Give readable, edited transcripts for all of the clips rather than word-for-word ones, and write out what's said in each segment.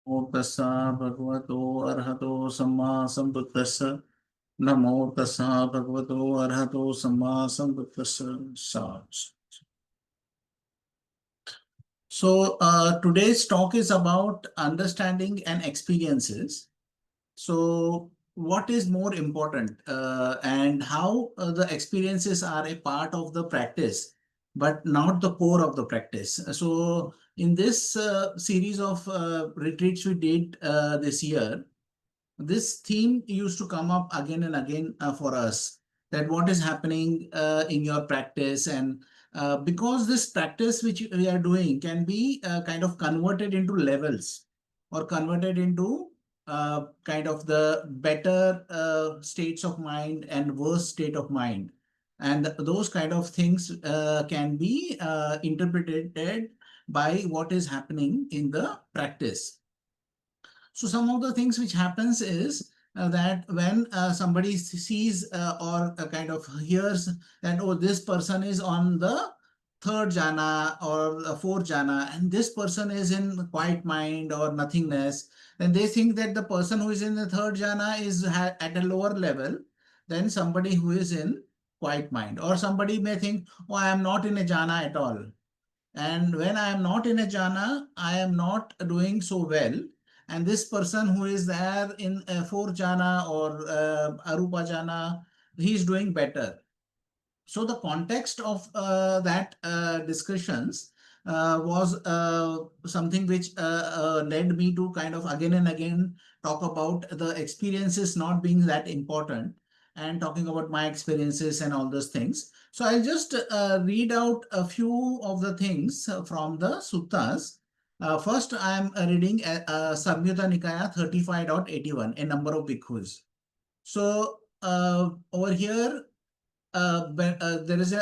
नमो तस्सा भगवतो अर्हतो सम्मा सम्बुद्धस्स नमो तस्सा भगवतो अर्हतो सम्मा सम्बुद्धस्स. Today's talk is about understanding and experiences. So what is more important, and how the experiences are a part of the practice, but not the core of the practice. So in this series of retreats we did this year, this theme used to come up again and again for us, that what is happening in your practice. And because this practice which we are doing can be kind of converted into levels, or converted into kind of the better states of mind and worse state of mind, and those kind of things can be interpreted by what is happening in the practice. So some of the things which happens is that when somebody sees or kind of hears that, oh, this person is on the third jhana or the fourth jhana, and this person is in quiet mind or nothingness, then they think that the person who is in the third jhana is at a lower level than somebody who is in quiet mind. Or somebody may think, oh, I am not in a jhana at all. And when I am not in a jhana, I am not doing so well. And this person who is there in a fourth jhana or arupa jhana, he is doing better. So the context of that discussions was something which led me to kind of again and again talk about the experiences not being that important, and talking about my experiences and all those things. So I'll just read out a few of the things from the suttas. First, I'm reading Samyutta Nikaya 35.81, a number of bhikkhus. So over here, there is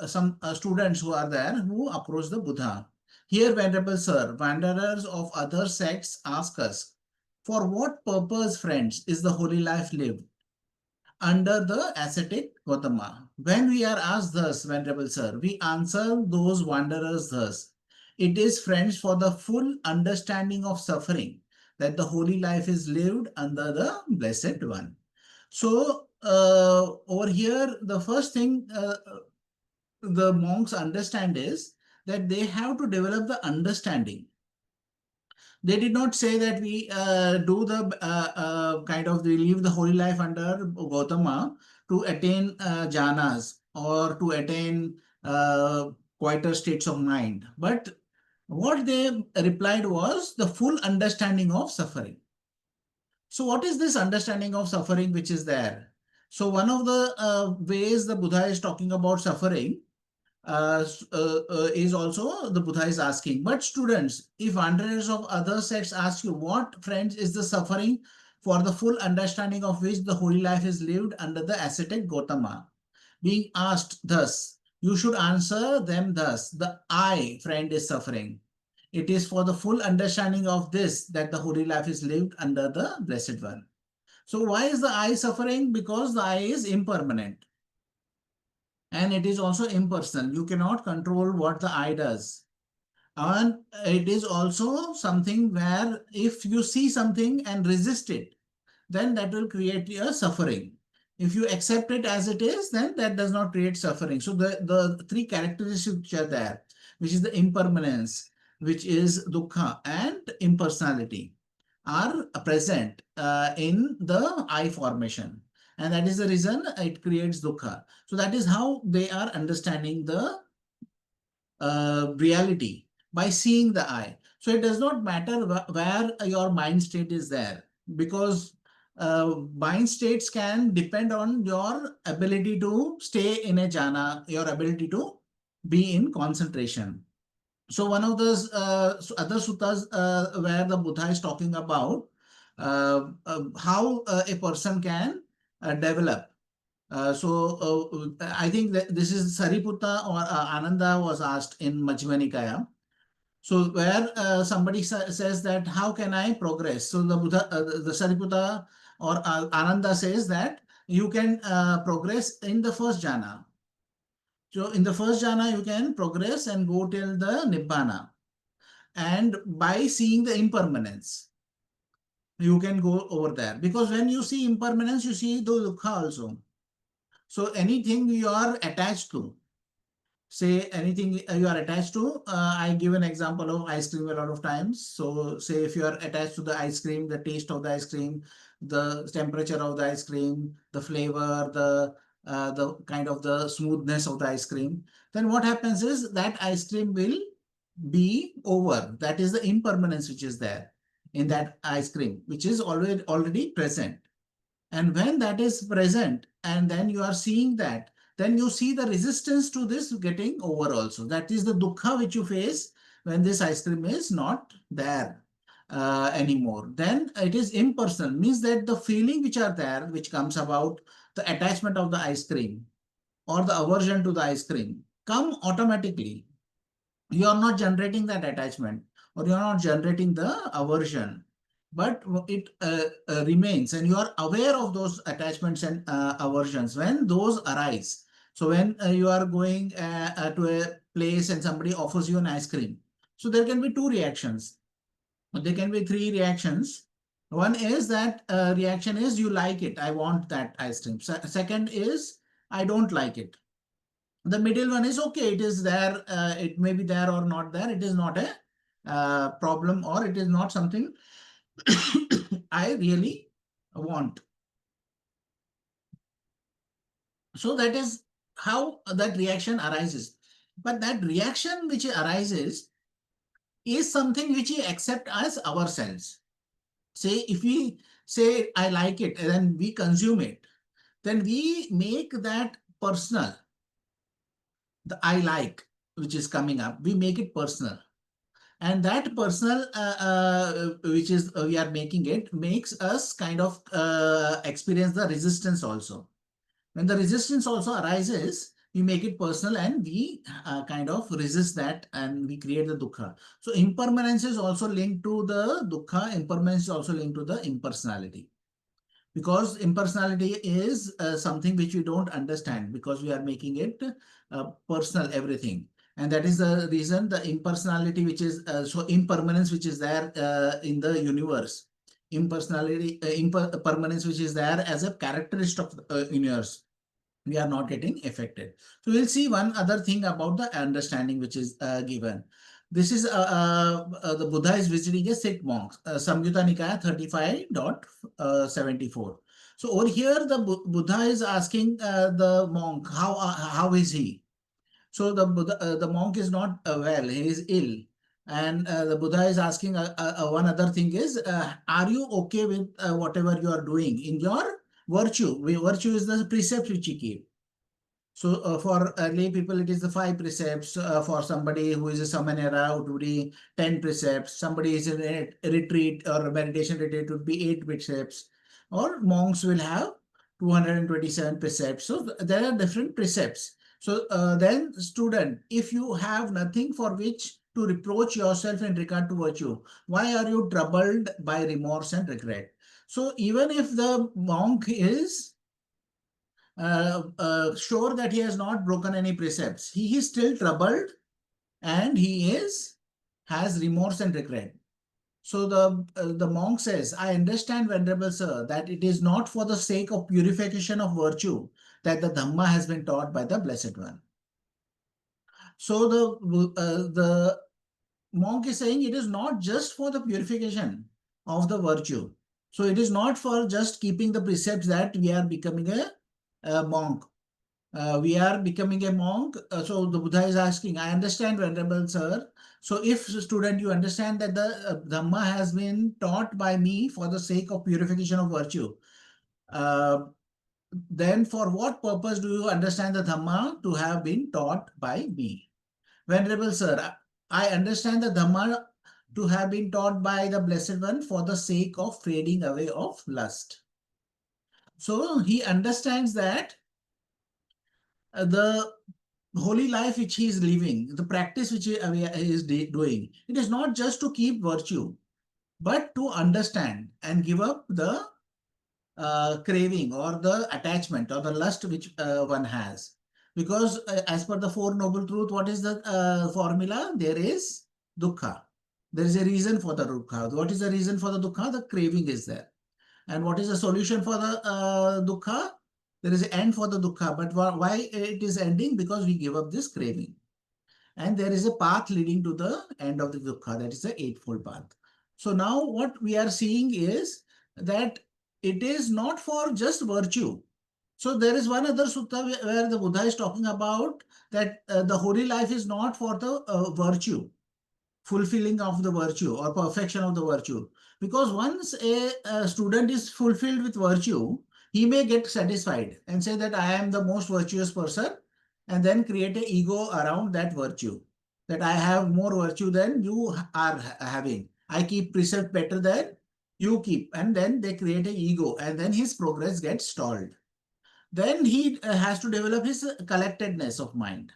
some students who are there who approach the Buddha. Here, Venerable Sir, wanderers of other sects ask us, for what purpose, friends, is the holy life lived under the ascetic Gautama? When we are asked thus, Venerable Sir, we answer those wanderers thus. It is, friends, for the full understanding of suffering that the holy life is lived under the Blessed One. So over here, the first thing the monks understand is that they have to develop the understanding. They did not say that we do the kind of, we live the holy life under Gautama to attain jhanas or to attain quieter states of mind. But what they replied was the full understanding of suffering. So what is this understanding of suffering which is there? So one of the ways the Buddha is talking about suffering is also the Buddha is asking. But students, if wanderers of other sects ask you, what, friends, is the suffering for the full understanding of which the holy life is lived under the ascetic Gautama? Being asked thus, you should answer them thus: the I, friend, is suffering. It is for the full understanding of this that the holy life is lived under the Blessed One. So why is the I suffering? Because the I is impermanent. And it is also impersonal. You cannot control what the I does. And it is also something where if you see something and resist it, then that will create a suffering. If you accept it as it is, then that does not create suffering. So the three characteristics which are there, which is the impermanence, which is dukkha, and impersonality, are present in the I formation. And that is the reason it creates dukkha. So that is how they are understanding the reality, by seeing the I. So it does not matter where your mind state is there, because mind states can depend on your ability to stay in a jhana, your ability to be in concentration. So one of those other suttas where the Buddha is talking about how a person can develop. I think that this is Sariputta or Ananda was asked in Majjhima Nikaya. So where somebody says that how can I progress? So the Buddha, the Sariputta or Ananda says that you can progress in the first jhana. So in the first jhana, you can progress and go till the Nibbana, and by seeing the impermanence. you can go over there. Because when you see impermanence, you see the dukkha also. So anything you are attached to, say anything you are attached to, I give an example of ice cream a lot of times. So say if you are attached to the ice cream, the taste of the ice cream, the temperature of the ice cream, the flavor, the kind of the smoothness of the ice cream, then what happens is that ice cream will be over. That is the impermanence which is there in that ice cream, which is already present. And when that is present, and then you are seeing that, then you see the resistance to this getting over also. That is the dukkha which you face when this ice cream is not there anymore. Then it is impersonal, means that the feeling which are there, which comes about the attachment of the ice cream or the aversion to the ice cream, come automatically. You are not generating that attachment, or you are not generating the aversion, but it remains, and you are aware of those attachments and aversions when those arise. So when you are going to a place and somebody offers you an ice cream, so there can be two reactions, there can be three reactions. One is that reaction is you like it, I want that ice cream. Second is I don't like it. The middle one is okay, it is there, it may be there or not there, it is not a problem, or it is not something I really want. So that is how that reaction arises. But that reaction which arises is something which we accept as ourselves. Say, if we say I like it and then we consume it, then we make that personal. The I like, which is coming up, we make it personal. And that personal, which is we are making it, makes us kind of experience the resistance also. When the resistance also arises, we make it personal and we kind of resist that and we create the dukkha. So impermanence is also linked to the dukkha. Impermanence is also linked to the impersonality. Because impersonality is something which we don't understand, because we are making it personal, everything. And that is the reason the impersonality, which is so impermanence, which is there in the universe, impersonality, impermanence, which is there as a characteristic of the universe, we are not getting affected. So we'll see one other thing about the understanding which is given. This is the Buddha is visiting a sick monk, Samyutta Nikaya 35.74. So over here, the Buddha is asking the monk, how is he? So the monk is not well, he is ill. And the Buddha is asking one other thing is, are you okay with whatever you are doing in your virtue? Virtue is the precept which you keep. So for lay people, it is the 5 precepts. For somebody who is a samanera, it would be 10 precepts. Somebody is in a retreat or a meditation retreat, it would be 8 precepts. Or monks will have 227 precepts. So there are different precepts. So then student, if you have nothing for which to reproach yourself in regard to virtue, why are you troubled by remorse and regret? So even if the monk is sure that he has not broken any precepts, he is still troubled and he has remorse and regret. So the monk says, I understand, Venerable Sir, that it is not for the sake of purification of virtue that the Dhamma has been taught by the Blessed One. So the monk is saying it is not just for the purification of the virtue. So it is not for just keeping the precepts that we are becoming a monk. We are becoming a monk. So the Buddha is asking, I understand, Venerable Sir. So if student, you understand that the Dhamma has been taught by me for the sake of purification of virtue, then for what purpose do you understand the Dhamma to have been taught by me? Venerable Sir, I understand the Dhamma to have been taught by the Blessed One for the sake of fading away of lust. So he understands that the holy life which he is living, the practice which he is doing, it is not just to keep virtue, but to understand and give up the craving or the attachment or the lust which one has. Because as per the Four Noble Truth, what is the formula? There is dukkha. There is a reason for the dukkha. What is the reason for the dukkha? The craving is there. And what is the solution for the dukkha? There is an end for the dukkha. But why it is ending? Because we give up this craving. And there is a path leading to the end of the dukkha. That is the eightfold path. So now what we are seeing is that it is not for just virtue. So there is one other sutta where the Buddha is talking about that the holy life is not for the virtue, fulfilling of the virtue or perfection of the virtue. Because once a student is fulfilled with virtue, he may get satisfied and say that I am the most virtuous person, and then create an ego around that virtue, that I have more virtue than you are having. I keep precept better than you keep. And then they create an ego, and then his progress gets stalled. Then he has to develop his collectedness of mind.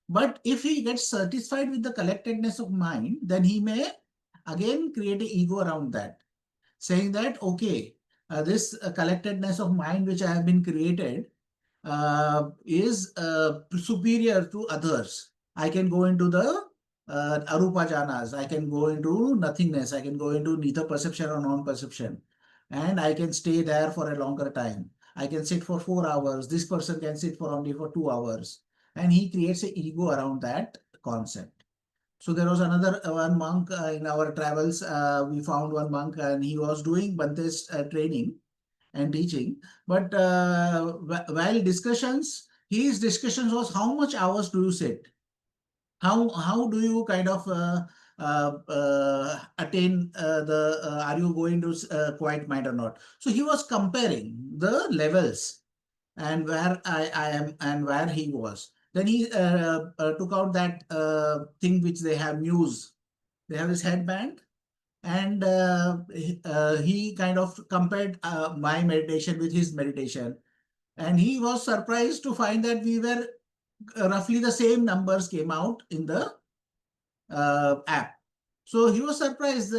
But if he gets satisfied with the collectedness of mind, then he may again create an ego around that, saying that, okay, this collectedness of mind which I have been created is superior to others. I can go into the arupa jhanas, I can go into nothingness, I can go into neither perception or non-perception, and I can stay there for a longer time. I can sit for 4 hours. This person can sit for only for 2 hours. And he creates an ego around that concept. So there was another one monk in our travels. We found one monk and he was doing Bhante's training and teaching. But while discussions, his discussions was how much hours do you sit? How do you kind of attain the are you going to quiet mind or not? So he was comparing the levels and where I am and where he was. Then he took out that thing which they have Muse. They have this headband, and he kind of compared my meditation with his meditation. And he was surprised to find that we were roughly the same numbers came out in the app. So he was surprised.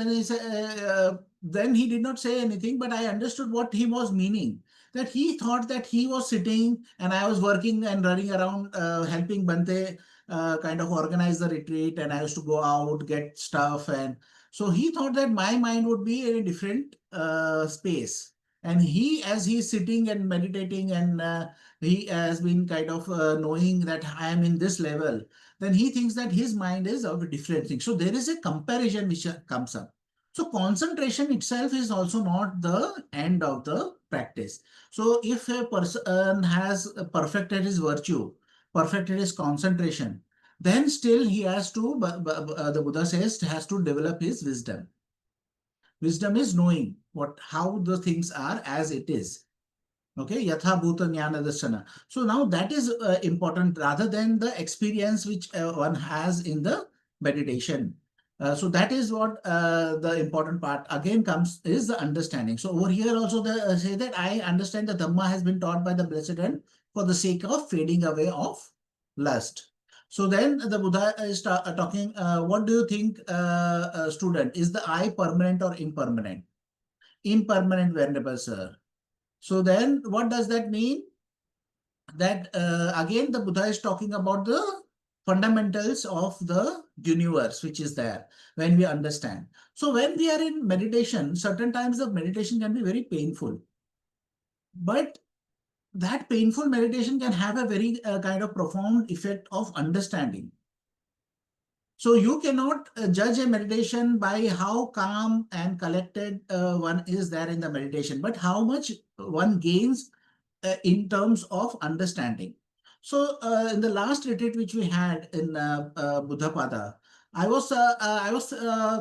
Then he did not say anything, but I understood what he was meaning. That he thought that he was sitting and I was working and running around helping Bhante kind of organize the retreat, and I used to go out, get stuff. And so he thought that my mind would be in a different space. And he, as he's sitting and meditating, and he has been kind of knowing that I am in this level, then he thinks that his mind is of a different thing. So there is a comparison which comes up. So concentration itself is also not the end of the practice. So if a person has perfected his virtue, perfected his concentration, then still he has to, the Buddha says, has to develop his wisdom. Wisdom is knowing how the things are as it is. Okay, yatha bhuta jnana darshana. So now that is important rather than the experience which one has in the meditation. So that is what the important part again comes is the understanding. So over here also they say that I understand the Dhamma has been taught by the Blessed One for the sake of fading away of lust. So then the Buddha is talking, what do you think, student? Is the I permanent or impermanent? Impermanent, Venerable Sir. So then what does that mean? That again, the Buddha is talking about the fundamentals of the universe, which is there when we understand. So when we are in meditation, certain times the meditation can be very painful. But that painful meditation can have a very kind of profound effect of understanding. So you cannot judge a meditation by how calm and collected one is there in the meditation, but how much one gains in terms of understanding. So in the last retreat which we had in Buddhapada, I was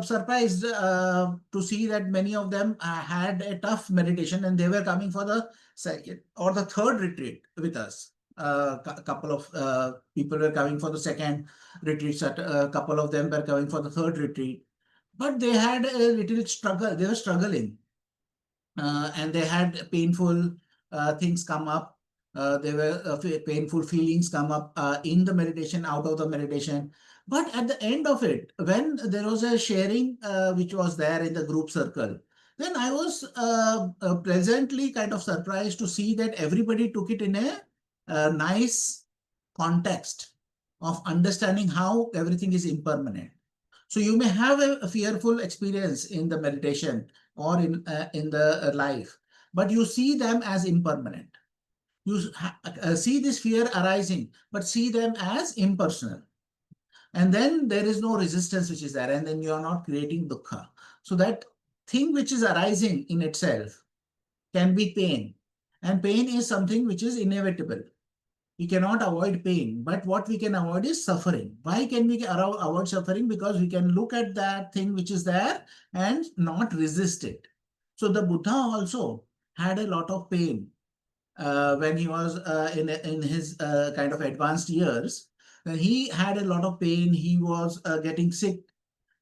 surprised to see that many of them had a tough meditation, and they were coming for the second or the third retreat with us. A couple of people were coming for the second retreat. A couple of them were coming for the third retreat, but they had a little struggle. They were struggling, and they had painful things come up. There were painful feelings come up in the meditation, out of the meditation. But at the end of it, when there was a sharing which was there in the group circle, then I was pleasantly kind of surprised to see that everybody took it in a nice context of understanding how everything is impermanent. So you may have a fearful experience in the meditation or in the life, but you see them as impermanent. You see this fear arising, but see them as impersonal. And then there is no resistance which is there, and then you are not creating dukkha. So that thing which is arising in itself can be pain. And pain is something which is inevitable. We cannot avoid pain, but what we can avoid is suffering. Why can we avoid suffering? Because we can look at that thing which is there and not resist it. So the Buddha also had a lot of pain when he was in his kind of advanced years. He had a lot of pain. He was getting sick.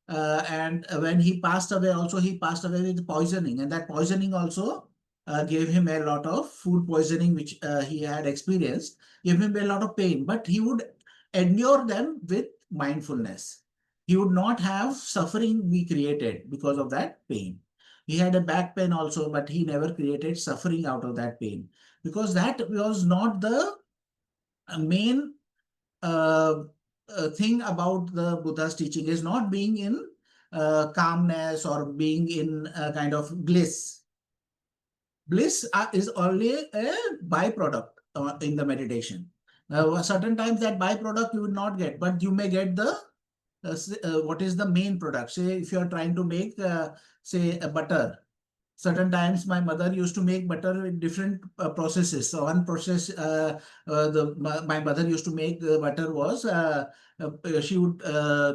And when he passed away, also he passed away with poisoning, and that poisoning also gave him a lot of food poisoning, which he had experienced, gave him a lot of pain. But he would endure them with mindfulness. He would not have suffering be created because of that pain. He had a back pain also, but he never created suffering out of that pain, because that was not the main uh, thing about the Buddha's teaching. Is not being in calmness or being in a kind of bliss. Bliss is only a byproduct in the meditation. Certain times that byproduct you will not get, but you may get the what is the main product. Say if you are trying to make say a butter. Certain times my mother used to make butter with different processes. So one process my mother used to make the butter was she would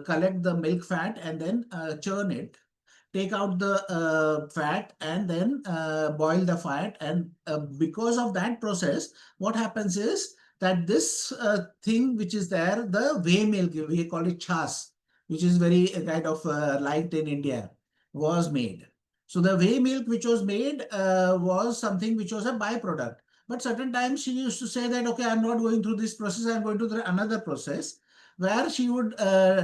collect the milk fat and then churn it, take out the fat, and then boil the fat. And because of that process, what happens is that this thing which is there, the whey milk, we call it chas, which is very kind of liked in India, was made. So the whey milk which was made was something which was a byproduct. But certain times she used to say that, okay, I'm not going through this process, I'm going to another process, where she would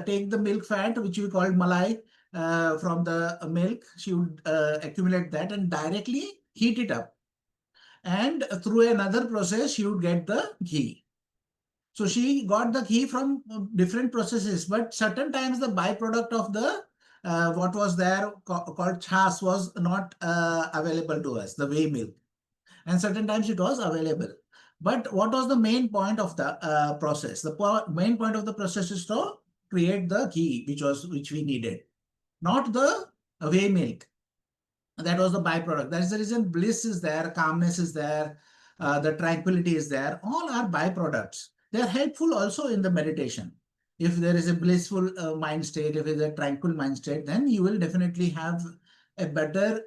take the milk fat, which we call malai, from the milk. She would accumulate that and directly heat it up. And through another process, she would get the ghee. So she got the ghee from different processes, but certain times the byproduct of the what was there called chas was not available to us, the whey milk. And certain times it was available. But what was the main point of the process? The main point of the process is to create the ghee, which we needed, not the whey milk. That was the byproduct. That's the reason bliss is there, calmness is there, the tranquility is there. All are byproducts. They are helpful also in the meditation. If there is a blissful mind state, if there is a tranquil mind state, then you will definitely have a better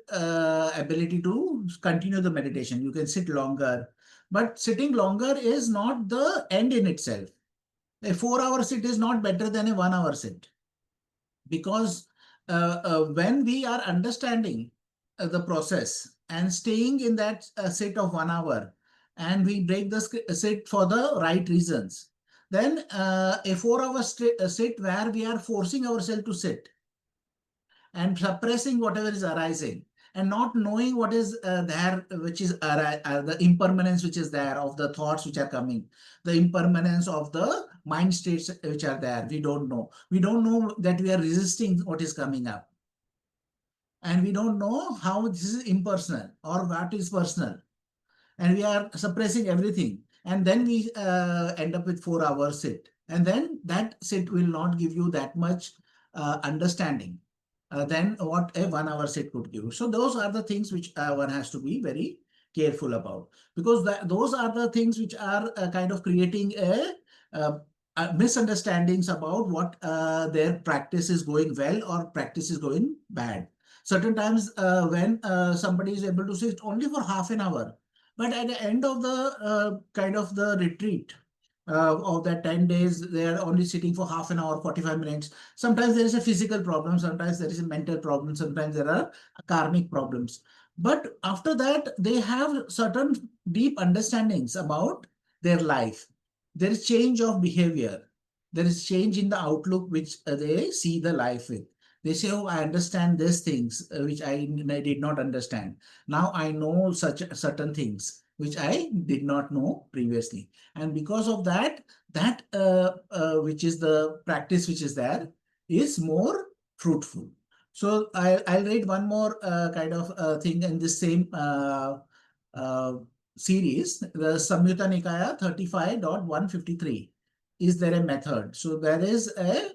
ability to continue the meditation. You can sit longer. But sitting longer is not the end in itself. A 4-hour sit is not better than a 1-hour sit, because when we are understanding the process and staying in that sit of 1 hour, and we break the sit for the right reasons, then a 4-hour sit where we are forcing ourselves to sit and suppressing whatever is arising and not knowing what is there, which is the impermanence which is there of the thoughts which are coming, the impermanence of the mind states which are there. We don't know. We don't know that we are resisting what is coming up. And we don't know how this is impersonal or what is personal. And we are suppressing everything. And then we end up with 4 hours sit. And then that sit will not give you that much understanding than what a 1 hour sit could give. So those are the things which one has to be very careful about, because those are the things which are kind of creating a misunderstandings about what their practice is going well or practice is going bad. Certain times when somebody is able to sit only for half an hour, but at the end of the kind of the retreat, of that 10 days, they are only sitting for half an hour, 45 minutes. Sometimes there is a physical problem, sometimes there is a mental problem, sometimes there are karmic problems. But after that, they have certain deep understandings about their life. There is change of behavior. There is change in the outlook which they see the life with. They say, oh, I understand these things which I did not understand. Now I know such certain things which I did not know previously. And because of that, which is the practice which is there, is more fruitful. So I'll read one more kind of thing in this same uh, series, the Samyutta Nikaya 35.153. Is there a method? So there is a,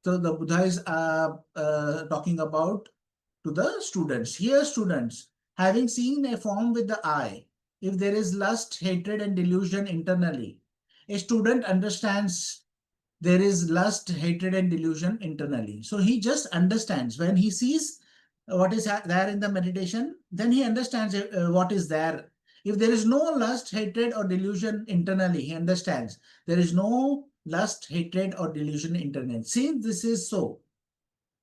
so the Buddha is talking about to the students. Here, students, having seen a form with the eye, if there is lust, hatred, and delusion internally, a student understands there is lust, hatred, and delusion internally. So he just understands when he sees what is there in the meditation, then he understands what is there. If there is no lust, hatred, or delusion internally, he understands there is no lust, hatred, or delusion internally. Since this is so,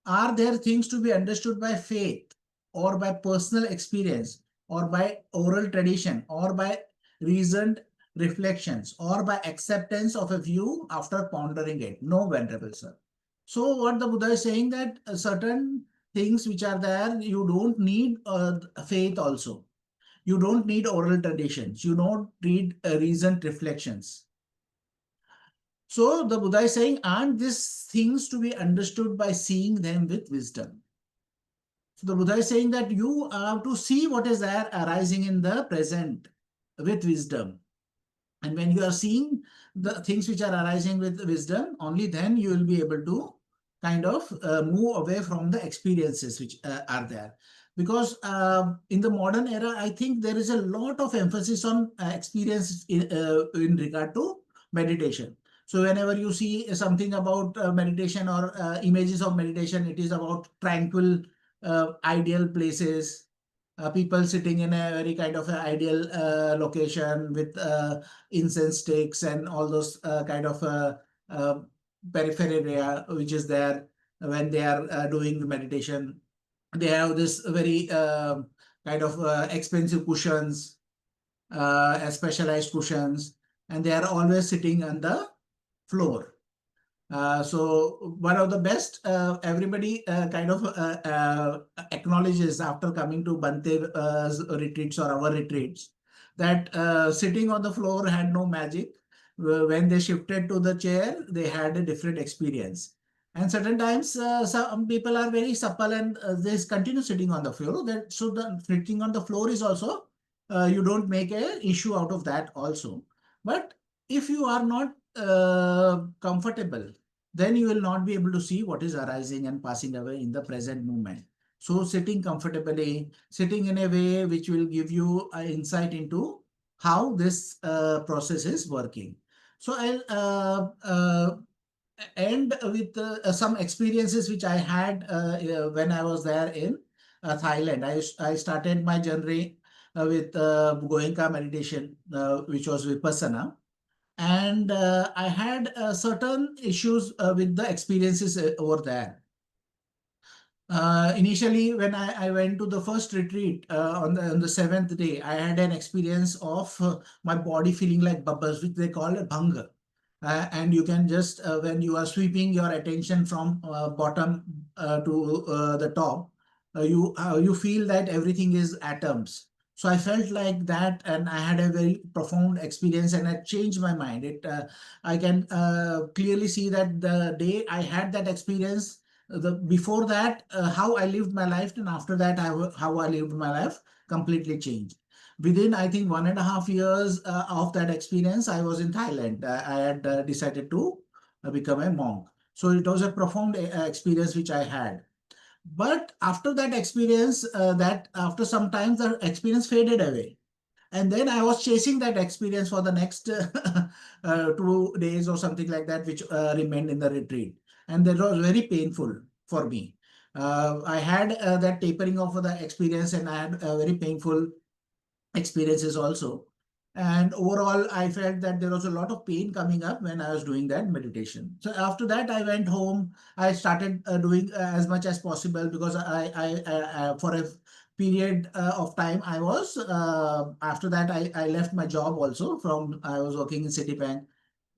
are there things to be understood by faith or by personal experience or by oral tradition or by reasoned reflections or by acceptance of a view after pondering it? No, Venerable Sir. So what the Buddha is saying that certain things which are there, you don't need faith also. You don't need oral traditions. You don't need reasoned reflections. So the Buddha is saying, aren't these things to be understood by seeing them with wisdom? So the Buddha is saying that you have to see what is there arising in the present with wisdom. And when you are seeing the things which are arising with wisdom, only then you will be able to kind of move away from the experiences which are there. Because in the modern era, I think there is a lot of emphasis on experience in regard to meditation. So whenever you see something about meditation or images of meditation, it is about tranquil, ideal places, people sitting in a very kind of an ideal location with incense sticks and all those kind of uh, peripheral area which is there when they are doing the meditation. They have this very kind of expensive cushions, specialized cushions, and they are always sitting on the floor. So one of the best, everybody kind of acknowledges after coming to Bhante's retreats or our retreats that sitting on the floor had no magic. When they shifted to the chair, they had a different experience. And certain times, some people are very supple and they continue sitting on the floor. That so the sitting on the floor is also you don't make a issue out of that also. But if you are not comfortable, then you will not be able to see what is arising and passing away in the present moment. So sitting comfortably, sitting in a way which will give you an insight into how this process is working. So I'll end with some experiences which I had when I was there in Thailand. I started my journey with Goenka meditation, which was Vipassana. And I had certain issues with the experiences over there. Initially, when I went to the first retreat on the seventh day, I had an experience of my body feeling like bubbles, which they call a bhanga. And you can just, when you are sweeping your attention from bottom to the top, you feel that everything is atoms. So I felt like that, and I had a very profound experience, and it changed my mind. I can clearly see that the day I had that experience, the before that, how I lived my life, and after that, how I lived my life completely changed. Within, I think, 1.5 years of that experience, I was in Thailand. I had decided to become a monk. So it was a profound experience which I had. But after that experience, that after some time, the experience faded away. And then I was chasing that experience for the next 2 days or something like that, which remained in the retreat. And that was very painful for me. I had that tapering of the experience, and I had very painful experiences also. And overall, I felt that there was a lot of pain coming up when I was doing that meditation. So after that, I went home. I started doing as much as possible because for a period of time, I was, after that, I left my job also from, I was working in Citibank,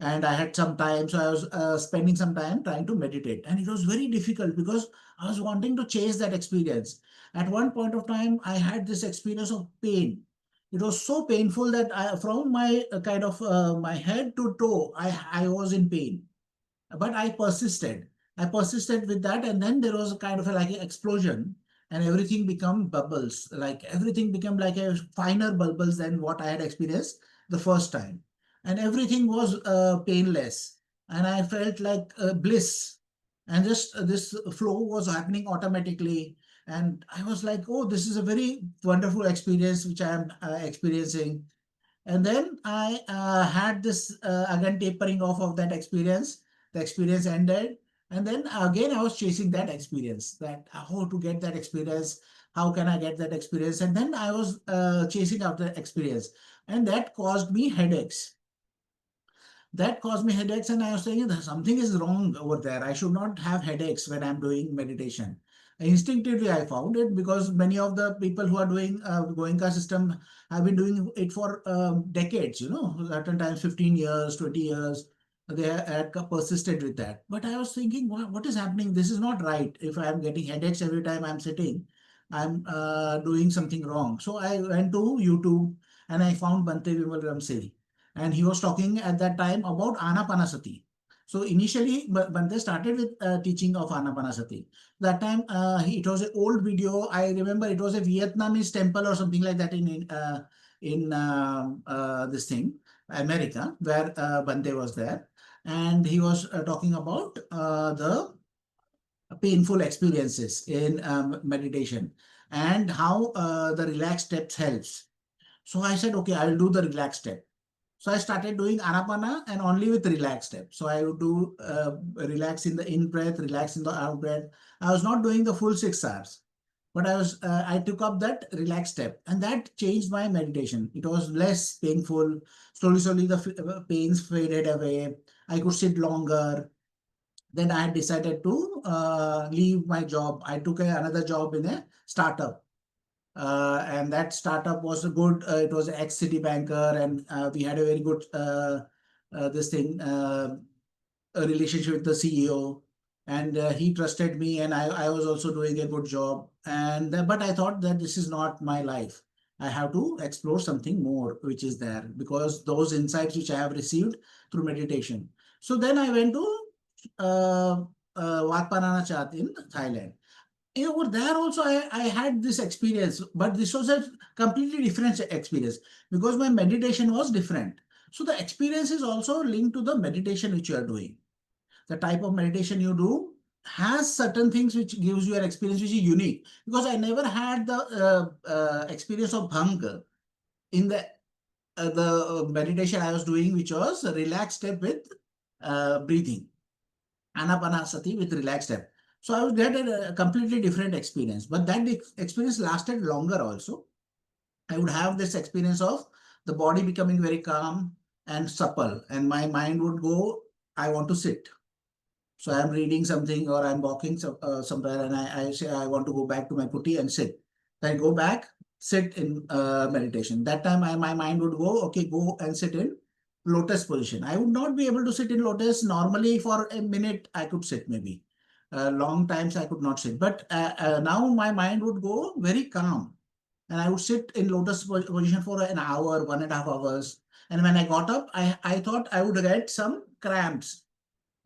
and I had some time. So I was spending some time trying to meditate. And it was very difficult because I was wanting to chase that experience. At one point of time, I had this experience of pain. It was so painful that from my my head to toe, I was in pain. But I persisted. I persisted with that, and then there was a kind of like an explosion, and everything became bubbles. Like everything became like a finer bubbles than what I had experienced the first time, and everything was painless, and I felt like bliss, and just this flow was happening automatically. And I was like, oh, this is a very wonderful experience which I am experiencing. And then I had this again tapering off of that experience. The experience ended. And then again, I was chasing that experience, that how to get that experience, how can I get that experience? And then I was chasing after experience. And that caused me headaches. That caused me headaches, and I was saying that something is wrong over there. I should not have headaches when I'm doing meditation. Instinctively, I found it because many of the people who are doing Goenka system have been doing it for decades, certain times 15 years, 20 years. They had persisted with that. But I was thinking, what is happening? This is not right. If I'm getting headaches every time I'm sitting, I'm doing something wrong. So I went to YouTube and I found Bhante Dhammagavesi, and he was talking at that time about Anapanasati. So initially, Bhante started with teaching of Anapanasati. That time, it was an old video. I remember it was a Vietnamese temple or something like that in this thing, America, where Bhante was there, and he was talking about the painful experiences in meditation and how the relaxed steps helps. So I said, okay, I will do the relaxed step. So I started doing Anapana and only with relaxed step. So I would do relax in the in breath, relax in the out breath. I was not doing the full 6 hours, but I took up that relaxed step, and that changed my meditation. It was less painful. Slowly, slowly the pains faded away. I could sit longer. Then I had decided to leave my job. I took another job in a startup. And that startup was a good, it was an ex-city banker, and we had a very good this thing, a relationship with the CEO, and he trusted me, and I was also doing a good job. And but I thought that this is not my life. I have to explore something more, which is there, because those insights which I have received through meditation. So then I went to uh, Wat Chat in Thailand. Over there also I had this experience, but this was a completely different experience because my meditation was different. So the experience is also linked to the meditation which you are doing. The type of meditation you do has certain things which gives you an experience which is unique, because I never had the experience of bhang in the meditation I was doing, which was a relaxed step with breathing, anapanasati with relaxed step. So I would get a completely different experience, but that experience lasted longer also. I would have this experience of the body becoming very calm and supple, and my mind would go, I want to sit. So I'm reading something or I'm walking somewhere, and I say I want to go back to my putti and sit. Then go back, sit in meditation. That time my mind would go, okay, go and sit in lotus position. I would not be able to sit in lotus. Normally for a minute I could sit maybe. Long times I could not sit. But now my mind would go very calm. And I would sit in lotus position for an hour, 1.5 hours. And when I got up, I thought I would get some cramps.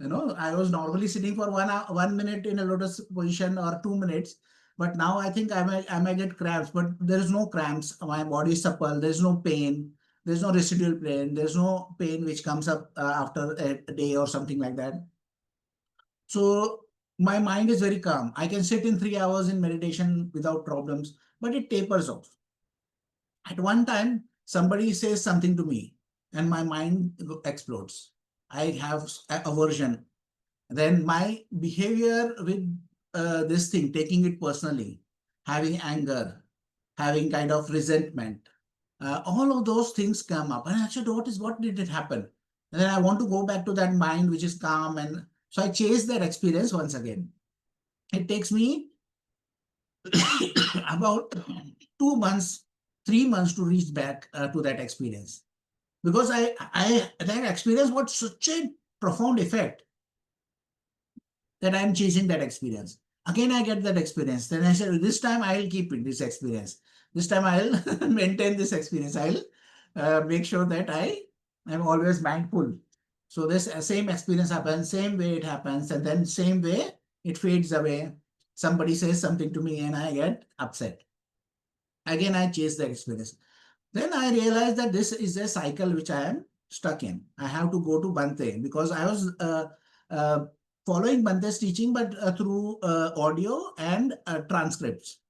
I was normally sitting for 1 minute in a lotus position or 2 minutes, but now I think I may get cramps, but there is no cramps. My body is supple. There is no pain. There's no residual pain. There's no pain which comes up after a day or something like that. So my mind is very calm. I can sit in 3 hours in meditation without problems, but it tapers off. At one time, somebody says something to me, and my mind explodes. I have aversion. Then my behavior with this thing, taking it personally, having anger, having kind of resentment, all of those things come up. And I said, what did it happen? And then I want to go back to that mind which is calm. And so I chase that experience once again. It takes me about 2 months, 3 months to reach back to that experience. Because that experience was such a profound effect that I'm chasing that experience. Again, I get that experience. Then I said, this time I'll keep it, this experience. This time I'll maintain this experience. I'll make sure that I am always mindful. So this same experience happens, same way it happens, and then same way it fades away. Somebody says something to me and I get upset. Again, I chase the experience. Then I realized that this is a cycle which I am stuck in. I have to go to Bhante because I was uh, following Bhante's teaching, but through audio and transcripts.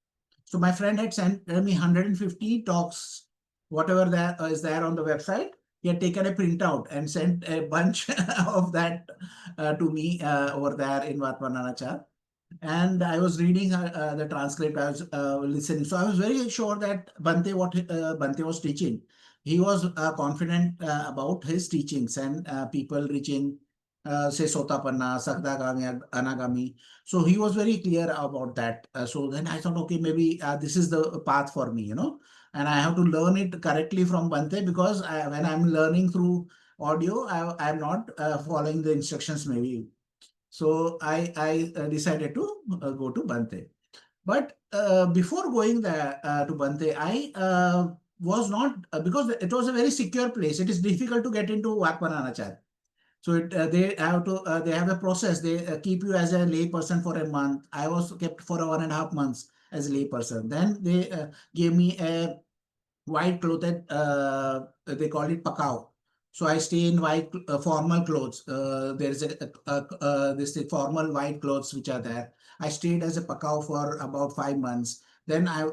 So my friend had sent me 150 talks, whatever that is there on the website. He had taken a printout and sent a bunch of that to me over there in Vatmananachar. And I was reading the transcript. I was listening. So I was very sure that Bhante, what Bhante was teaching, he was confident about his teachings and people reaching, say, Sotapanna, Sakdagami, Anagami. So he was very clear about that. So then I thought, okay, maybe this is the path for me, and I have to learn it correctly from Bhante because when I'm learning through audio, I'm not following the instructions maybe. So I decided to go to Bhante. But before going there to Bhante, I was not because it was a very secure place. It is difficult to get into Vakmananachar. So they have a process. They keep you as a lay person for a month. I was kept for 1.5 months as a lay person. Then they gave me a white clothed, they call it pakao. So I stay in white formal clothes. There is this formal white clothes which are there. I stayed as a pakao for about 5 months. Then I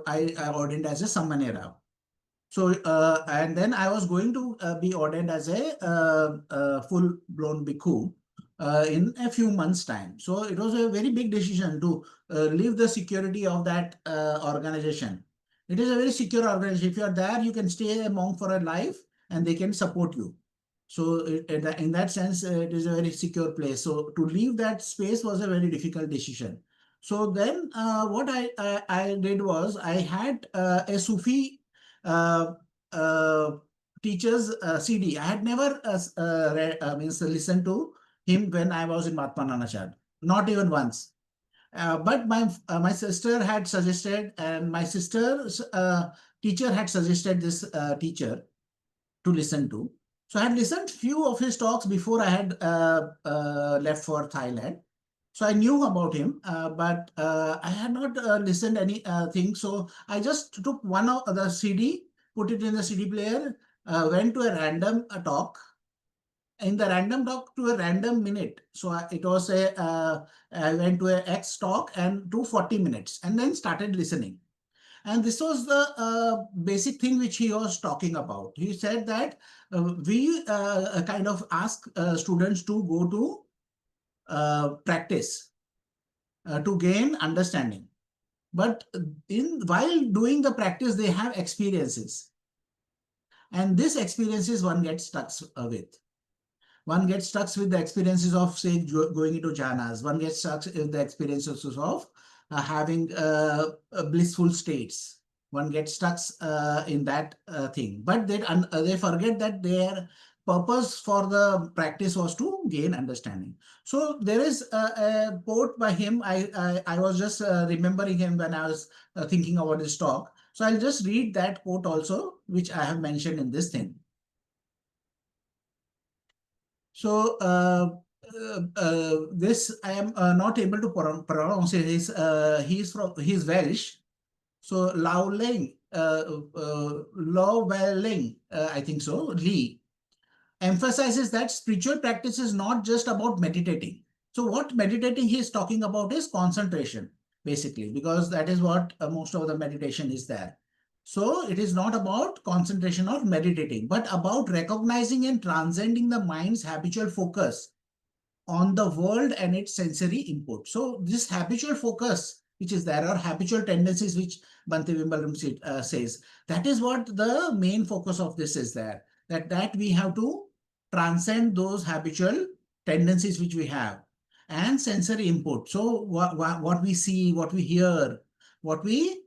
ordained as a sammanera. So and then I was going to be ordained as a full-blown bhikkhu in a few months' time. So it was a very big decision to leave the security of that organization. It is a very secure organization. If you are there, you can stay a monk for a life and they can support you. So in that sense, it is a very secure place. So to leave that space was a very difficult decision. So then what I did was I had a Sufi uh, uh, teacher's CD. I had never means listened to him when I was in Matmananachad, not even once. But my sister had suggested, and my sister's teacher had suggested this teacher to listen to. So I had listened few of his talks before I had left for Thailand. So I knew about him, but I had not listened any thing. So I just took one of the CD, put it in the CD player, went to a random talk. In the random talk to a random minute. So it was I went to a X talk and to 40 minutes and then started listening. And this was the basic thing which he was talking about. He said that we kind of ask students to go to practice to gain understanding. But while doing the practice, they have experiences. And these experiences one gets stuck with. One gets stuck with the experiences of, say, going into jhanas. One gets stuck with the experiences of having blissful states. One gets stuck in that thing. But they forget that their purpose for the practice was to gain understanding. So there is a quote by him. I was just remembering him when I was thinking about his talk. So I'll just read that quote also, which I have mentioned in this thing. So this I am not able to pronounce it. He's Welsh. So Lowelling, I think so. Lee emphasizes that spiritual practice is not just about meditating. So what meditating he is talking about is concentration, basically, because that is what most of the meditation is there. So it is not about concentration or meditating, but about recognizing and transcending the mind's habitual focus on the world and its sensory input. So this habitual focus, which is there, are habitual tendencies, which Bhante Vimbalam says, that is what the main focus of this is there, that we have to transcend those habitual tendencies which we have and sensory input. So what we see, what we hear, what we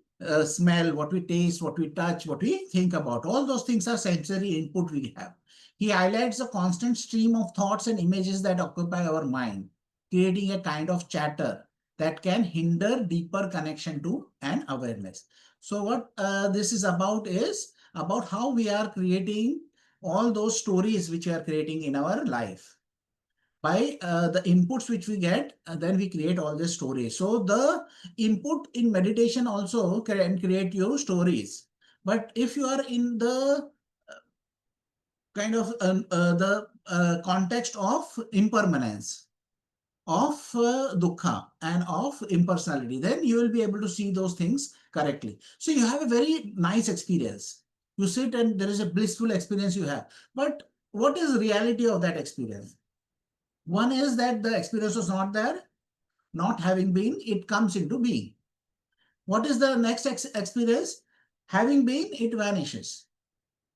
smell, what we taste, what we touch, what we think about, all those things are sensory input we have. He highlights a constant stream of thoughts and images that occupy our mind, creating a kind of chatter that can hinder deeper connection to and awareness. So what this is about how we are creating all those stories which we are creating in our life. By the inputs which we get, then we create all the stories. So the input in meditation also can create your stories. But if you are in the kind of the context of impermanence, of dukkha and of impersonality, then you will be able to see those things correctly. So you have a very nice experience. You sit and there is a blissful experience you have. But what is the reality of that experience? One is that the experience was not there, not having been, it comes into being. What is the next experience? Having been, it vanishes.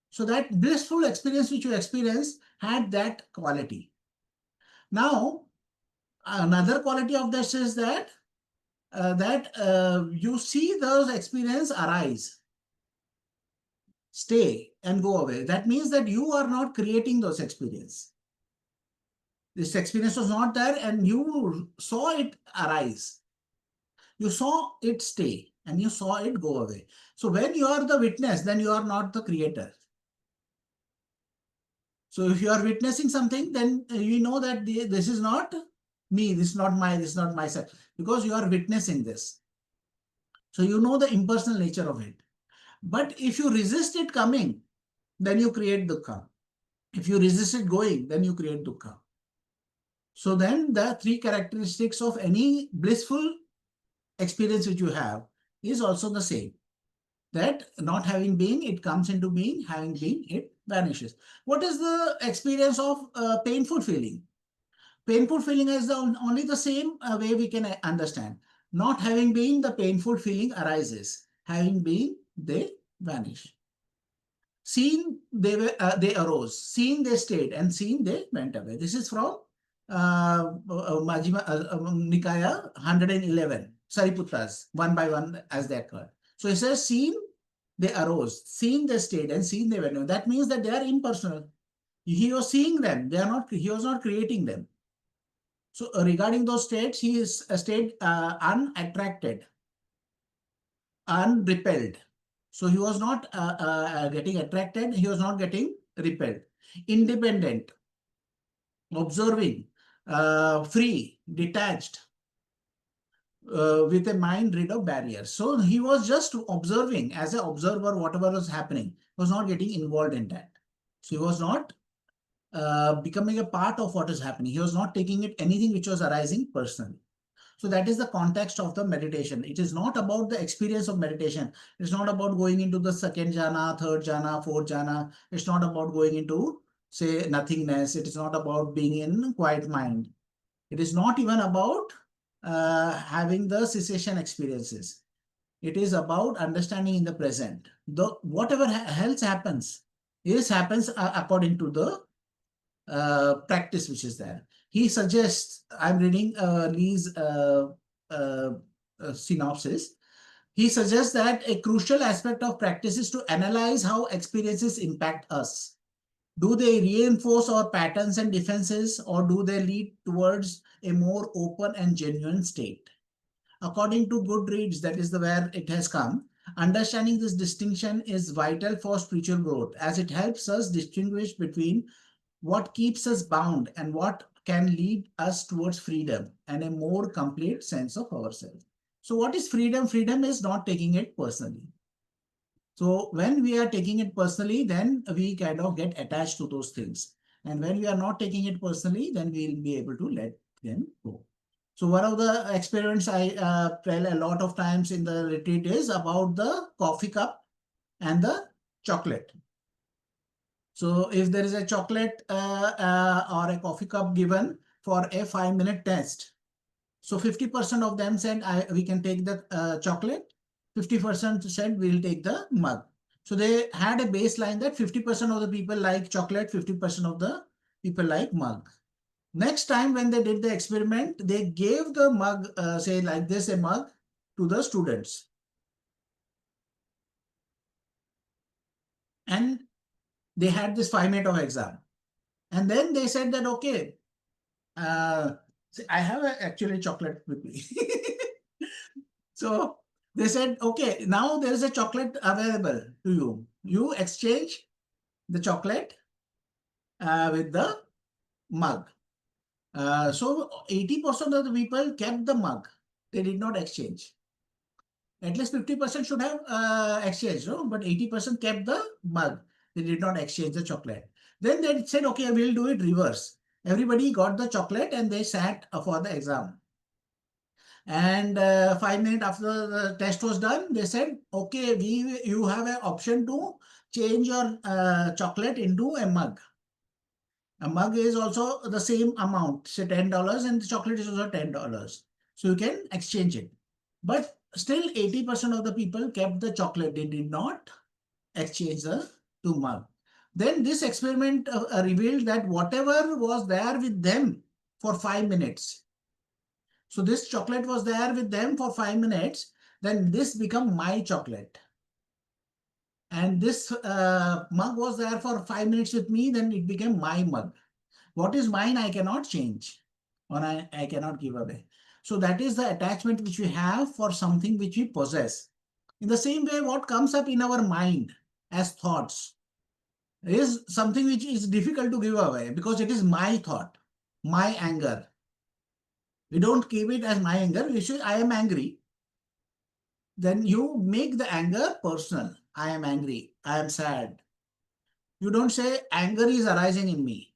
So that blissful experience which you experienced had that quality. Now, another quality of this is that you see those experiences arise, stay, and go away. That means that you are not creating those experiences. This experience was not there and you saw it arise. You saw it stay and you saw it go away. So when you are the witness, then you are not the creator. So if you are witnessing something, then you know that this is not me, this is not myself, because you are witnessing this. So you know the impersonal nature of it. But if you resist it coming, then you create dukkha. If you resist it going, then you create dukkha. So then the three characteristics of any blissful experience which you have is also the same. That not having been, it comes into being, having been, it vanishes. What is the experience of painful feeling? Painful feeling is only the same way we can understand. Not having been, the painful feeling arises. Having been, they vanish. Seen, they arose. Seen, they stayed. And seen, they went away. This is from Majjhima Nikaya 111. Sariputtas, one by one as they occur. So it says, seen, they arose. Seen, they stayed. And seen, they went away. That means that they are impersonal. He was seeing them. They are not. He was not creating them. So regarding those states, he is a state unattracted, unrepelled. So he was not getting attracted, he was not getting repelled. Independent, observing, free, detached, with a mind rid of barriers. So he was just observing as an observer whatever was happening, he was not getting involved in that. So he was not becoming a part of what is happening. He was not taking it anything which was arising personally. So that is the context of the meditation. It is not about the experience of meditation. It's not about going into the second jhana, third jhana, fourth jhana. It's not about going into, say, nothingness. It is not about being in quiet mind. It is not even about having the cessation experiences. It is about understanding in the present. Whatever else happens happens according to the practice which is there. He suggests, I'm reading Lee's synopsis. He suggests that a crucial aspect of practice is to analyze how experiences impact us. Do they reinforce our patterns and defenses, or do they lead towards a more open and genuine state? According to Goodreads, that is where it has come, understanding this distinction is vital for spiritual growth, as it helps us distinguish between what keeps us bound and what can lead us towards freedom and a more complete sense of ourselves. So what is freedom? Freedom is not taking it personally. So when we are taking it personally, then we kind of get attached to those things. And when we are not taking it personally, then we will be able to let them go. So one of the experiments I tell a lot of times in the retreat is about the coffee cup and the chocolate. So if there is a chocolate or a coffee cup given for a 5-minute test, so 50% of them said we can take the chocolate, 50% said we'll take the mug. So they had a baseline that 50% of the people like chocolate, 50% of the people like mug. Next time when they did the experiment, they gave the mug, say like this, a mug to the students. And they had this 5 minute of exam. And then they said that, okay, I have actually chocolate with me. So they said, okay, now there is a chocolate available to you. You exchange the chocolate with the mug. So 80% of the people kept the mug. They did not exchange. At least 50% should have exchanged, no? But 80% kept the mug. They did not exchange the chocolate. Then they said, okay, we'll do it reverse. Everybody got the chocolate and they sat for the exam. And 5 minutes after the test was done, they said, okay, you have an option to change your chocolate into a mug. A mug is also the same amount, say $10, and the chocolate is also $10. So you can exchange it. But still 80% of the people kept the chocolate. They did not exchange the two mug. Then this experiment revealed that whatever was there with them for 5 minutes. So this chocolate was there with them for 5 minutes. Then this become my chocolate. And this mug was there for 5 minutes with me. Then it became my mug. What is mine, I cannot change, or I cannot give away. So that is the attachment which we have for something which we possess. In the same way, what comes up in our mind as thoughts is something which is difficult to give away because it is my thought, my anger. We don't keep it as my anger. We say, I am angry. Then you make the anger personal. I am angry. I am sad. You don't say anger is arising in me.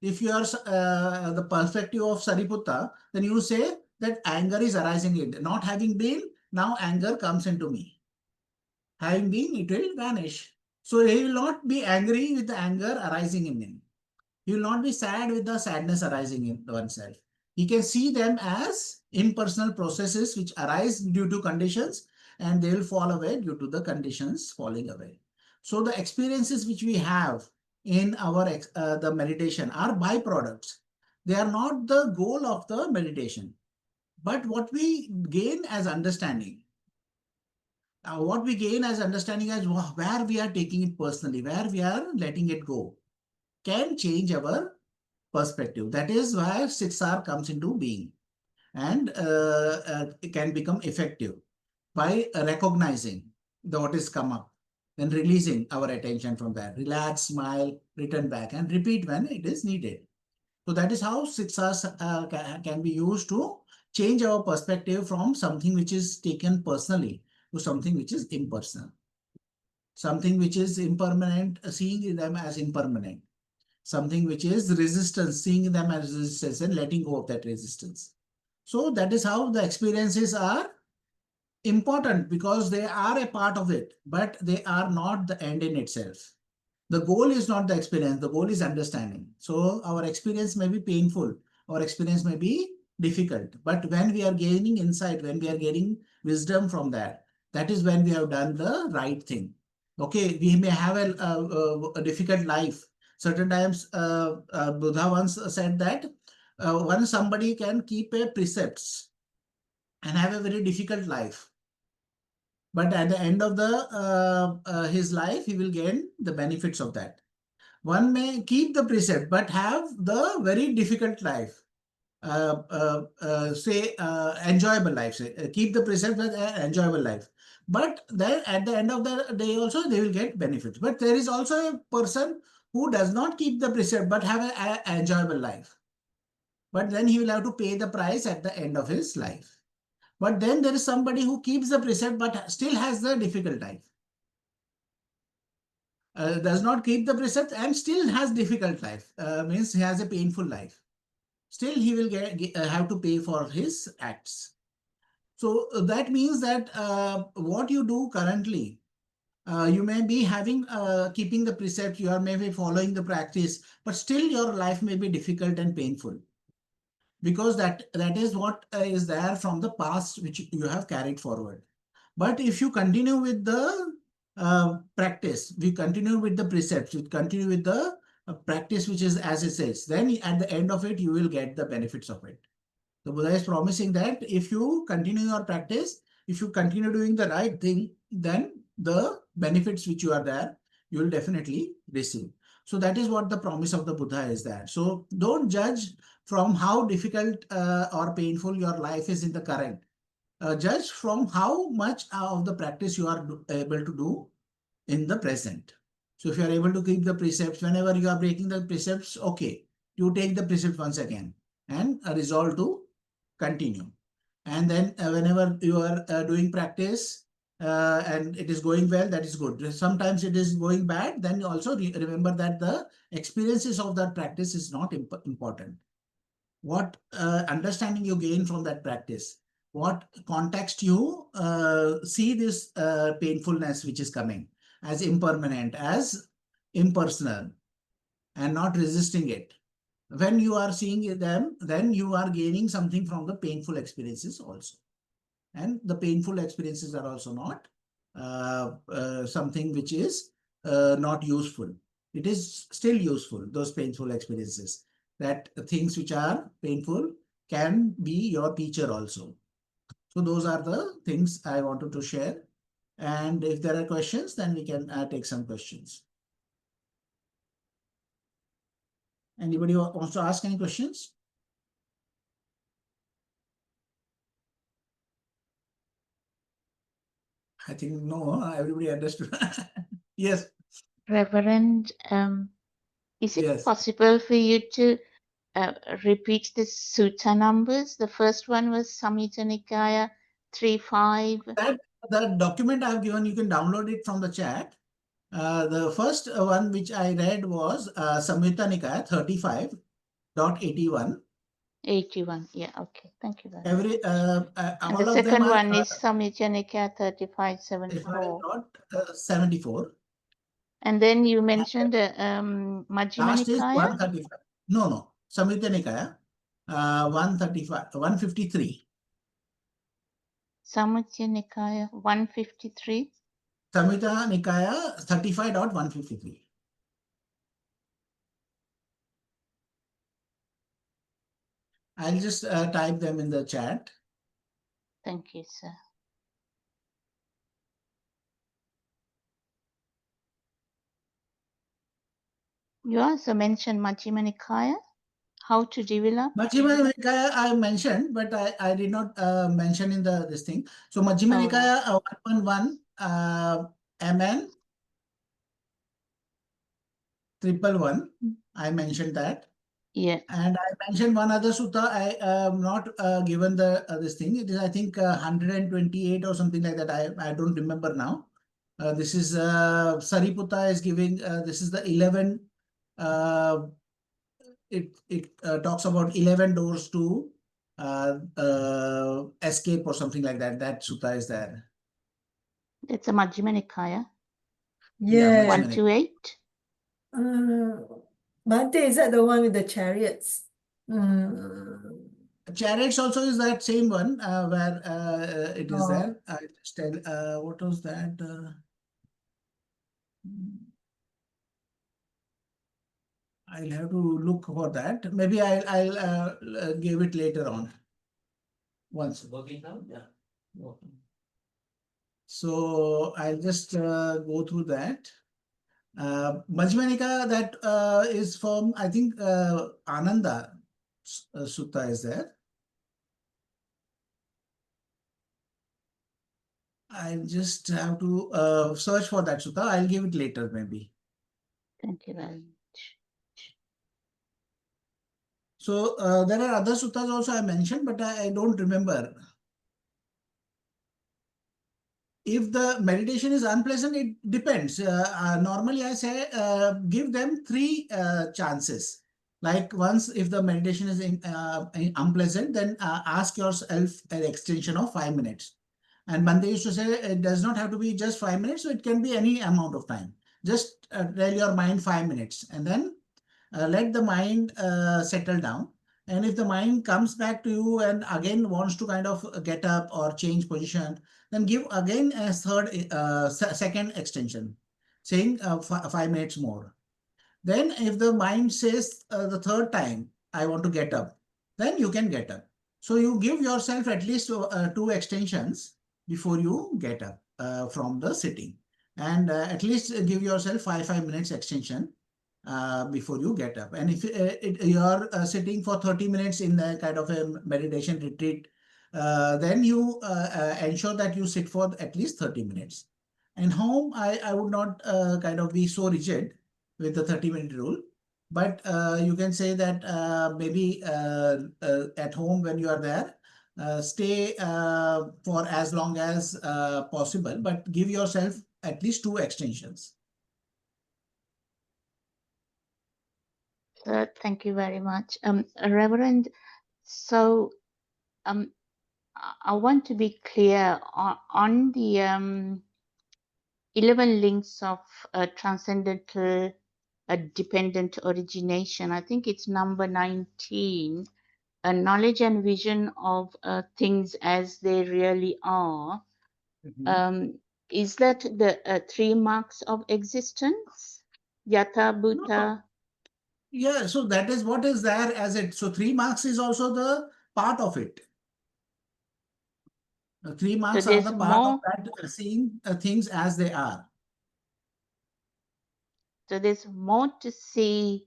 If you are the perspective of Sariputta, then you say that anger is arising in it. Not having been, now anger comes into me. Having been, it will vanish. So he will not be angry with the anger arising in him. He will not be sad with the sadness arising in oneself. He can see them as impersonal processes which arise due to conditions and they will fall away due to the conditions falling away. So the experiences which we have in our the meditation are byproducts. They are not the goal of the meditation, but what we gain as understanding. What we gain as understanding is where we are taking it personally, where we are letting it go, can change our perspective. That is where 6R comes into being and it can become effective by recognizing what is come up, then releasing our attention from that. Relax, smile, return back and repeat when it is needed. So that is how 6Rs can be used to change our perspective from something which is taken personally to something which is impersonal. Something which is impermanent, seeing them as impermanent. Something which is resistance, seeing them as resistance and letting go of that resistance. So that is how the experiences are important because they are a part of it, but they are not the end in itself. The goal is not the experience, the goal is understanding. So our experience may be painful, our experience may be difficult, but when we are gaining insight, when we are getting wisdom from that, that is when we have done the right thing. Okay, we may have a difficult life. Certain times, Buddha once said that once somebody can keep a precepts and have a very difficult life, but at the end of the his life, he will gain the benefits of that. One may keep the precept, but have the very difficult life. Say enjoyable life. Say keep the precept but enjoyable life. But then at the end of the day, also they will get benefits. But there is also a person who does not keep the precept but have an enjoyable life. But then he will have to pay the price at the end of his life. But then there is somebody who keeps the precept but still has the difficult life. Does not keep the precept and still has difficult life. Means he has a painful life. Still he will have to pay for his acts. So that means that what you do currently, you may be having keeping the precept, you are maybe following the practice, but still your life may be difficult and painful because that is what is there from the past which you have carried forward. But if you continue with the practice, we continue with the precepts, we continue with the practice which is as it says, then at the end of it, you will get the benefits of it. The Buddha is promising that if you continue your practice, if you continue doing the right thing, then the benefits which you are there, you will definitely receive. So that is what the promise of the Buddha is there. So don't judge from how difficult or painful your life is in the current. Judge from how much of the practice you are able to do in the present. So if you are able to keep the precepts, whenever you are breaking the precepts, okay, you take the precepts once again. and a resolve to continue. And then whenever you are doing practice and it is going well, that is good. Sometimes it is going bad, then also remember that the experiences of that practice is not important. What understanding you gain from that practice, what context you see this painfulness which is coming as impermanent, as impersonal, and not resisting it. When you are seeing them, then you are gaining something from the painful experiences also. And the painful experiences are also not something which is not useful. It is still useful, those painful experiences. That things which are painful can be your teacher also. So those are the things I wanted to share. And if there are questions, then we can take some questions. Anybody wants to ask any questions? I think no, everybody understood. Yes. Reverend, is it Yes. possible for you to repeat the sutta numbers? The first one was Samyutta Nikaya 3.5. The document I have given, you can download it from the chat. The first one which I read was Samyutta Nikaya 35.81. 81. Yeah, okay. Thank you very much. Every And all the of them second are one is Samyutta Nikaya 35.74. 75.74. And then you mentioned Majjhima Last is Nikaya? 135. No. Samyutta Nikaya 135, 153. Samyutta Nikaya 153. Samyutta Nikaya 35.153. I'll just type them in the chat. Thank you, sir. You also mentioned Majjhima Nikaya, how to develop. Majjhima Nikaya I mentioned, but I did not mention in this thing. So Majjhima Nikaya 1.1 MN 111. I mentioned that. Yeah. And I mentioned one other sutta. I am not given the this thing. It is, I think, 128 or something like that. I don't remember now. This is Sariputta is giving. This is the 11. It talks about 11 doors to escape or something like that. That sutta is there. It's a Majjhima Nikaya. Yeah. 128. Bhante, is that the one with the chariots? Chariots also is that same one where it is there. I just tell what was that? I'll have to look for that. Maybe I'll give it later on. Once working now, yeah. Working. So I'll just go through that. Majjhima Nikaya, that is from, I think, Ananda Sutta is there. I'll just have to search for that sutta. I'll give it later, maybe. Thank you very much. So there are other suttas also I mentioned, but I don't remember. If the meditation is unpleasant, it depends. Normally, I say give them 3 chances. Like once, if the meditation is unpleasant, then ask yourself an extension of 5 minutes. And Bhante used to say it does not have to be just 5 minutes, so it can be any amount of time. Just tell your mind 5 minutes and then let the mind settle down. And if the mind comes back to you and again wants to kind of get up or change position, then give again a second extension, saying 5 minutes more. Then if the mind says the third time, I want to get up, then you can get up. So you give yourself at least 2 extensions before you get up from the sitting. And at least give yourself 5 minutes extension before you get up. And if you are sitting for 30 minutes in a kind of a meditation retreat, then you ensure that you sit for at least 30 minutes. And home, I would not kind of be so rigid with the 30-minute rule. But you can say that maybe at home when you are there, stay for as long as possible, but give yourself at least 2 extensions. Thank you very much. Reverend, so I want to be clear on the 11 links of transcendental dependent origination. I think it's number 19, a knowledge and vision of things as they really are. Is that the 3 marks of existence? Yatha, Bhuta? Yeah, so that is what is there as it. So 3 marks is also the part of it. 3 marks are the part of that, seeing things as they are. So there's more to see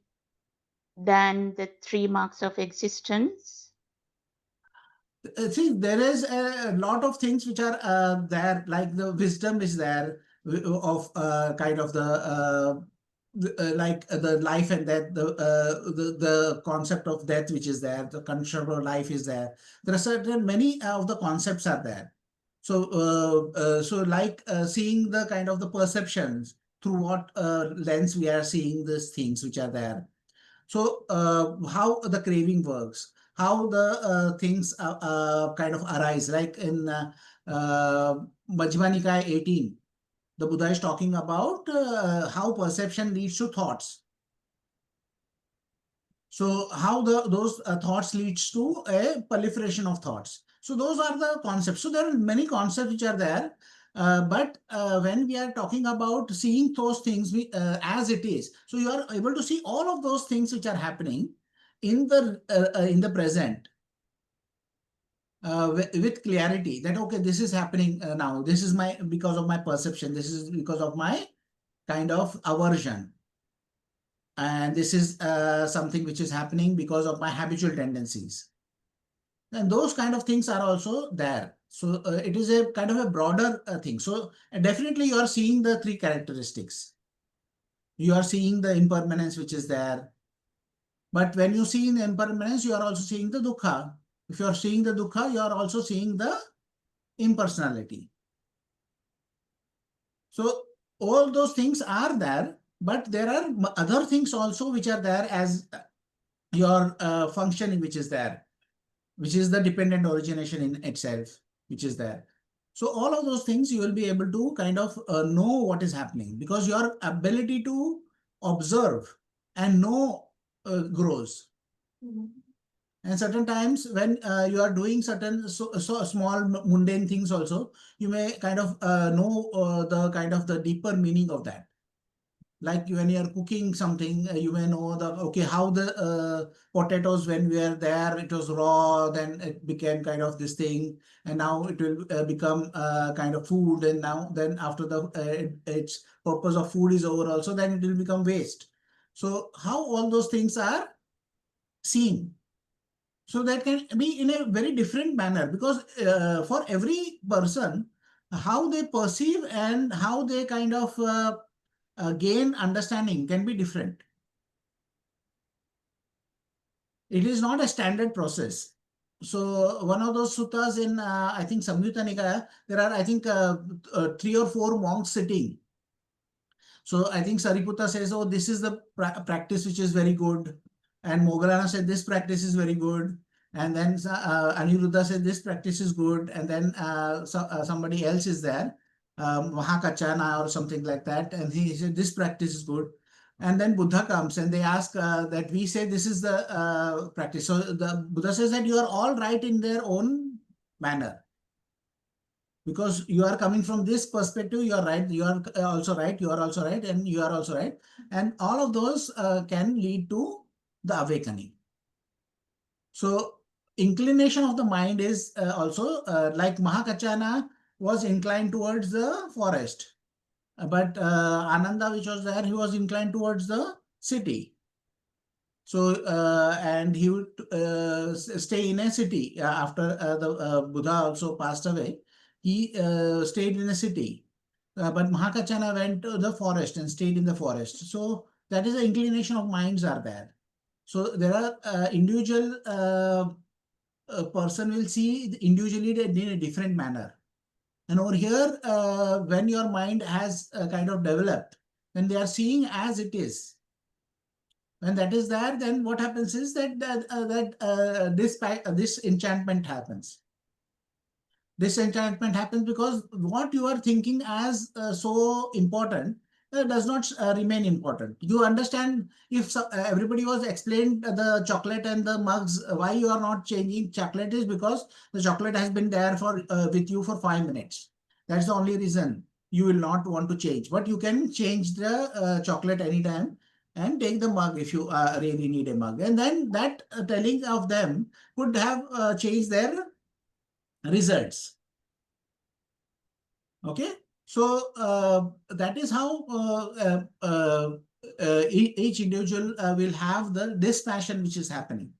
than the 3 marks of existence. See, there is a lot of things which are there, like the wisdom is there of kind of the like the life and death, the concept of death which is there, the concept of life is there. There are certain many of the concepts are there. So like seeing the kind of the perceptions through what lens we are seeing these things which are there. So how the craving works, how the things kind of arise, like in Majjhima Nikaya 18, the Buddha is talking about how perception leads to thoughts. So how those thoughts leads to a proliferation of thoughts. So those are the concepts. So there are many concepts which are there. But when we are talking about seeing those things as it is, so you are able to see all of those things which are happening in the present with clarity. That okay, this is happening now. This is because of my perception. This is because of my kind of aversion. And this is something which is happening because of my habitual tendencies. And those kind of things are also there. So it is a kind of a broader thing. So definitely you are seeing the 3 characteristics. You are seeing the impermanence which is there. But when you see in the impermanence, you are also seeing the dukkha. If you are seeing the dukkha, you are also seeing the impersonality. So all those things are there, but there are other things also which are there as your functioning which is there, which is the dependent origination in itself, which is there. So all of those things you will be able to kind of know what is happening, because your ability to observe and know grows. And certain times when you are doing certain so small mundane things also, you may kind of know the kind of the deeper meaning of that. Like when you are cooking something, you may know okay, how the potatoes, when we were there, it was raw, then it became kind of this thing, and now it will become kind of food, and now then after its purpose of food is over also, then it will become waste. So how all those things are seen. So that can be in a very different manner, because for every person, how they perceive and how they kind of gain understanding can be different. It is not a standard process. So one of those suttas in, I think, Samyutta Nikaya, there are, I think, 3 or 4 monks sitting. So I think Sariputta says, oh, this is the practice which is very good. And Moggallana said, this practice is very good. And then Aniruddha said, this practice is good. And then somebody else is there, Mahakachana or something like that. And he said, this practice is good. And then Buddha comes and they ask that we say this is the practice. So the Buddha says that you are all right in their own manner. Because you are coming from this perspective, you are right, you are also right, you are also right, and you are also right. And all of those can lead to the awakening. So inclination of the mind is also like Mahakachana was inclined towards the forest. But Ananda, which was there, he was inclined towards the city. So, and he would stay in a city after the Buddha also passed away. He stayed in a city. But Mahakachana went to the forest and stayed in the forest. So That is the inclination of minds are there. So there are individual a person will see individually in a different manner. And over here, when your mind has kind of developed, when they are seeing as it is, when that is there, then what happens is that this enchantment happens. This enchantment happens because what you are thinking as so important does not remain important. You understand if everybody was explained the chocolate and the mugs, why you are not changing chocolate is because the chocolate has been there for with you for 5 minutes. That's the only reason you will not want to change. But you can change the chocolate anytime and take the mug if you really need a mug. And then that telling of them could have changed their results. Okay, so that is how each individual will have the dispassion which is happening,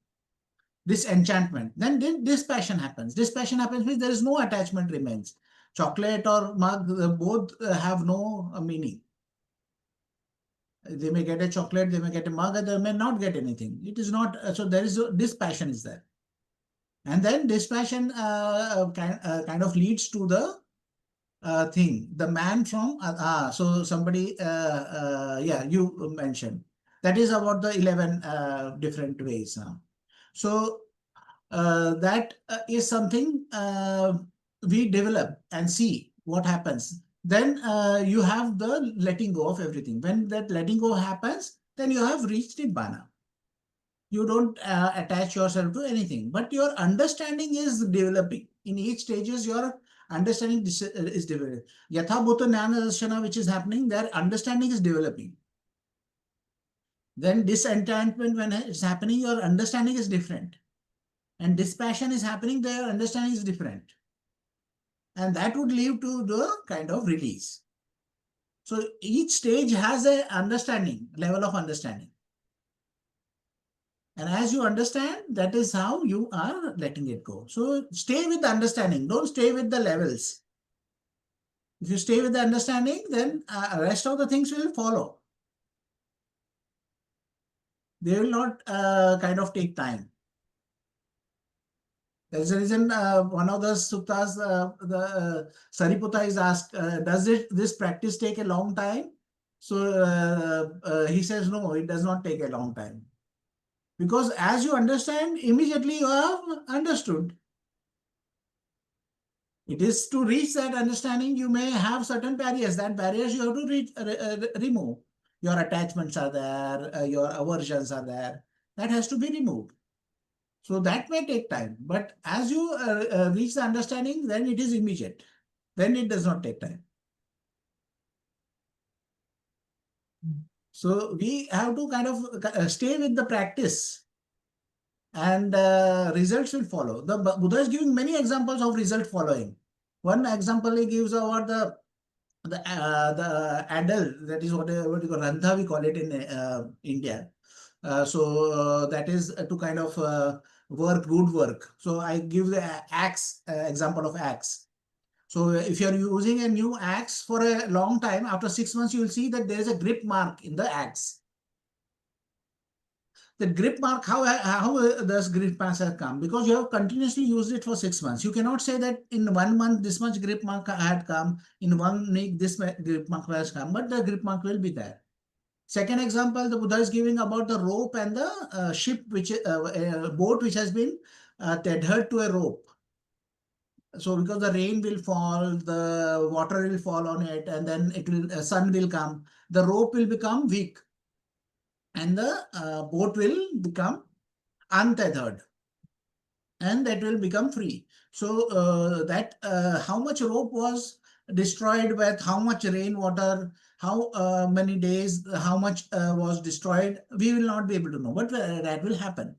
this enchantment. Then dispassion happens. Dispassion happens means there is no attachment remains. Chocolate or mug, both have no meaning. They may get a chocolate, they may get a mug, and they may not get anything. It is not, so there is dispassion is there. And then dispassion kind of leads to the thing. The man from so somebody yeah, you mentioned that is about the 11 different ways now. So that is something we develop and see what happens. Then you have the letting go of everything. When that letting go happens, then you have reached Nibbana. You don't attach yourself to anything, but your understanding is developing. In each stages, your understanding is developing. Yatha Bhuta Jnana Darshana, which is happening, their understanding is developing. Then disenchantment, when it's happening, your understanding is different. And dispassion is happening, their understanding is different. And that would lead to the kind of release. So each stage has a understanding, level of understanding. And as you understand, that is how you are letting it go. So stay with the understanding. Don't stay with the levels. If you stay with the understanding, then rest of the things will follow. They will not kind of take time. There's a reason one of the suttas, the Sariputta is asked, does this practice take a long time? So he says, no, it does not take a long time. Because as you understand, immediately you have understood. It is to reach that understanding, you may have certain barriers. That barriers you have to remove. Your attachments are there, your aversions are there. That has to be removed. So that may take time. But as you reach the understanding, then it is immediate. Then it does not take time. So we have to kind of stay with the practice. And results will follow. The Buddha is giving many examples of result following. One example he gives about the adult, that is what you call Randha, we call it in India. So that is to kind of work, good work. So I give the axe example of axe. So if you are using a new axe for a long time, after 6 months, you will see that there is a grip mark in the axe. The grip mark, how does grip mark have come? Because you have continuously used it for 6 months. You cannot say that in 1 month this much grip mark had come, in 1 week this grip mark has come, but the grip mark will be there. Second example, the Buddha is giving about the rope and the ship, which boat which has been tethered to a rope. So because the rain will fall, the water will fall on it, and then it will sun will come, the rope will become weak. And the boat will become untethered and that will become free. So that how much rope was destroyed with how much rainwater, how many days, how much was destroyed, we will not be able to know, but that will happen.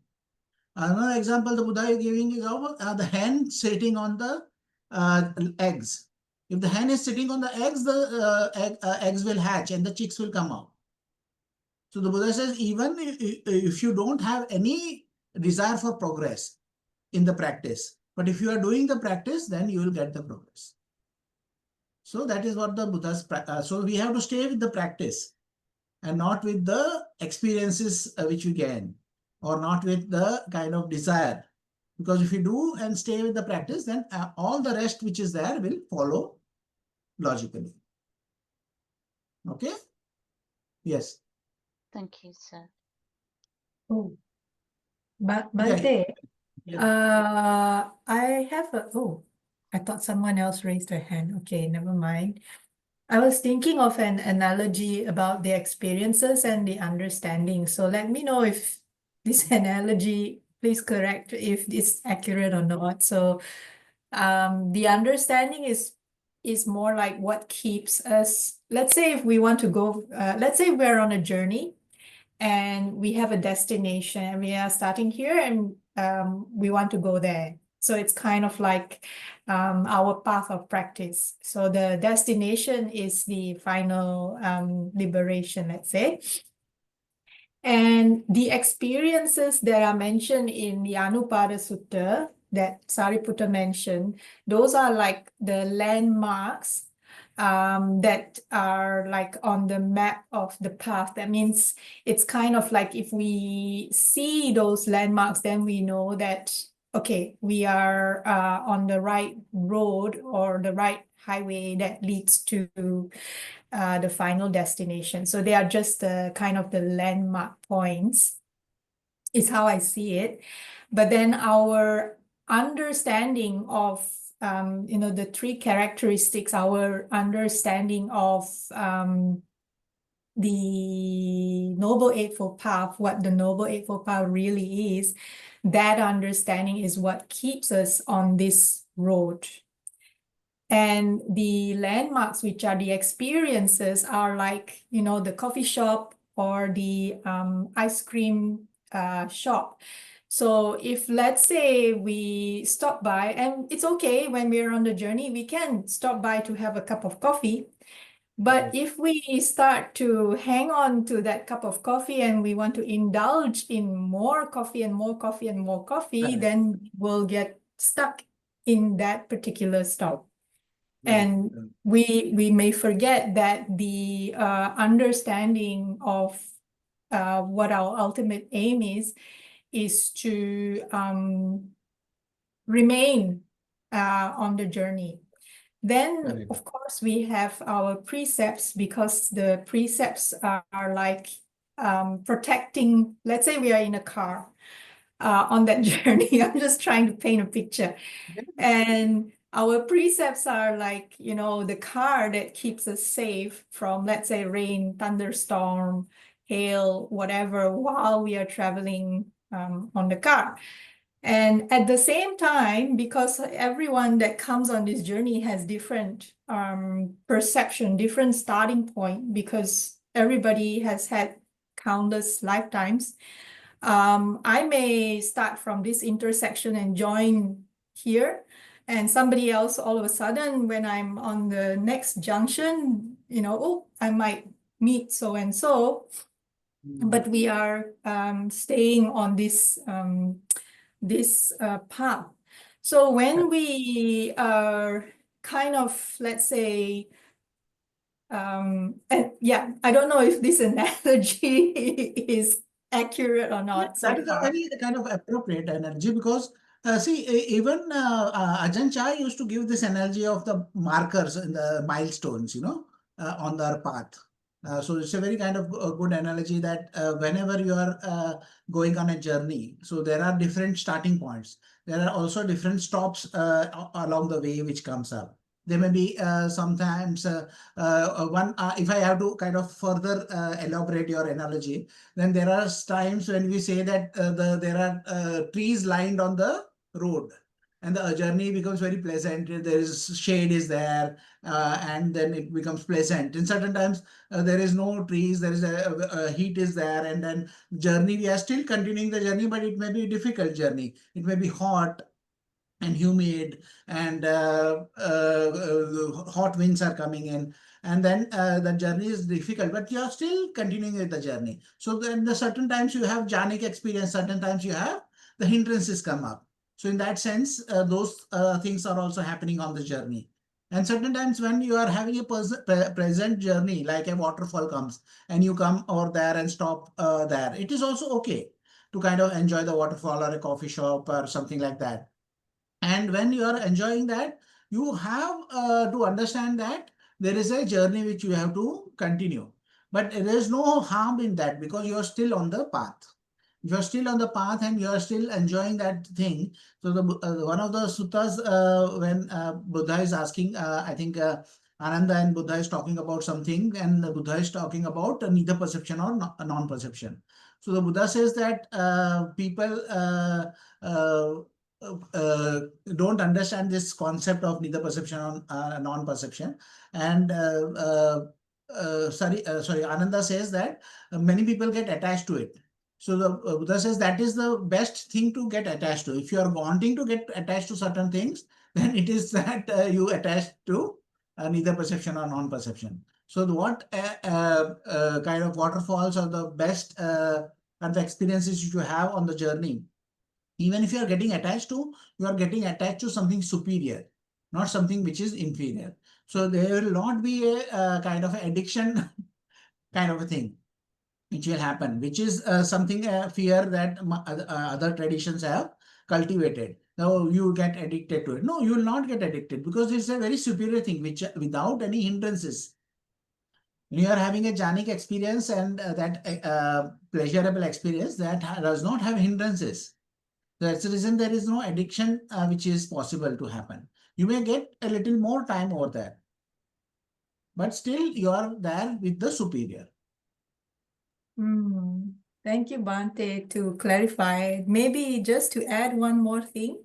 Another example the Buddha is giving is of the hen sitting on the eggs. If the hen is sitting on the eggs, the eggs will hatch and the chicks will come out. So the Buddha says, even if you don't have any desire for progress in the practice, but if you are doing the practice, then you will get the progress. So that is what the Buddha's, so we have to stay with the practice. and not with the experiences which you gain, or not with the kind of desire. Because if you do and stay with the practice, then all the rest which is there will follow logically. Okay? Yes. Thank you, sir. Oh, Yeah. Bhante, Yeah. I have I thought someone else raised their hand. Okay, never mind. I was thinking of an analogy about the experiences and the understanding. So let me know if this analogy, please correct if it's accurate or not. So the understanding is more like what keeps us. Let's say if we want to go, let's say we're on a journey and we have a destination. We are starting here and we want to go there. So it's kind of like our path of practice. So the destination is the final liberation, let's say. And the experiences that are mentioned in the Anupada Sutta that Sariputta mentioned, those are like the landmarks that are like on the map of the path. That means it's kind of like if we see those landmarks, then we know that, okay, we are on the right road or the right highway that leads to the final destination. So they are just the kind of the landmark points, is how I see it. But then our understanding of the three characteristics, our understanding of the Noble Eightfold Path, what the Noble Eightfold Path really is, that understanding is what keeps us on this road. And the landmarks, which are the experiences, are like, the coffee shop or the ice cream shop. So if, let's say, we stop by, and it's okay when we're on the journey, we can stop by to have a cup of coffee. But if we start to hang on to that cup of coffee and we want to indulge in more coffee and more coffee and more coffee, then we'll get stuck in that particular stop. And we may forget that the understanding of what our ultimate aim is to remain on the journey. Then, of course, we have our precepts, because the precepts are like protecting. Let's say we are in a car on that journey. I'm just trying to paint a picture. And our precepts are like, the car that keeps us safe from, let's say, rain, thunderstorm, hail, whatever, while we are traveling on the car. And at the same time, because everyone that comes on this journey has different perception, different starting point, because everybody has had countless lifetimes. I may start from this intersection and join here, and somebody else all of a sudden, when I'm on the next junction, I might meet so and so, but we are staying on this path. So when we are kind of, let's say, and yeah, I don't know if this analogy is accurate or not so That is a far. very kind of appropriate analogy, because see, even Ajahn Chah used to give this analogy of the markers and the milestones, on their path. So it's a very kind of good analogy that whenever you are going on a journey, so there are different starting points. There are also different stops along the way which comes up. There may be sometimes one, if I have to kind of further elaborate your analogy, then there are times when we say that there are trees lined on the road, and the journey becomes very pleasant. There is shade is there, and then it becomes pleasant. In certain times, there is no trees, there is a heat is there, and then journey, we are still continuing the journey, but it may be a difficult journey. It may be hot and humid, and hot winds are coming in, and then the journey is difficult, but you are still continuing with the journey. So then the certain times you have jhanic experience, certain times you have the hindrances come up. So in that sense, those things are also happening on the journey. And certain times when you are having a present journey, like a waterfall comes and you come over there and stop there, it is also okay to kind of enjoy the waterfall or a coffee shop or something like that. And when you are enjoying that, you have to understand that there is a journey which you have to continue. But there is no harm in that because you are still on the path. You are still on the path and you are still enjoying that thing. So the one of the suttas when Buddha is asking, I think Ananda and Buddha is talking about something, and the Buddha is talking about neither perception or non-perception. So the Buddha says that people uh, uh, don't understand this concept of neither perception or non-perception. And sorry, Ananda says that many people get attached to it. So the Buddha says that is the best thing to get attached to. If you are wanting to get attached to certain things, then it is that you attach to neither perception or non-perception. So what kind of waterfalls are the best and the experiences you have on the journey? Even if you are getting attached to, you are getting attached to something superior, not something which is inferior. So there will not be a kind of addiction kind of a thing which will happen, which is something fear that other traditions have cultivated. Now you get addicted to it. No, you will not get addicted because it's a very superior thing which without any hindrances. When you are having a jhanic experience and that pleasurable experience that does not have hindrances. That's the reason there is no addiction which is possible to happen. You may get a little more time over there, but still you are there with the superior. Thank you, Bhante, to clarify. Maybe just to add one more thing.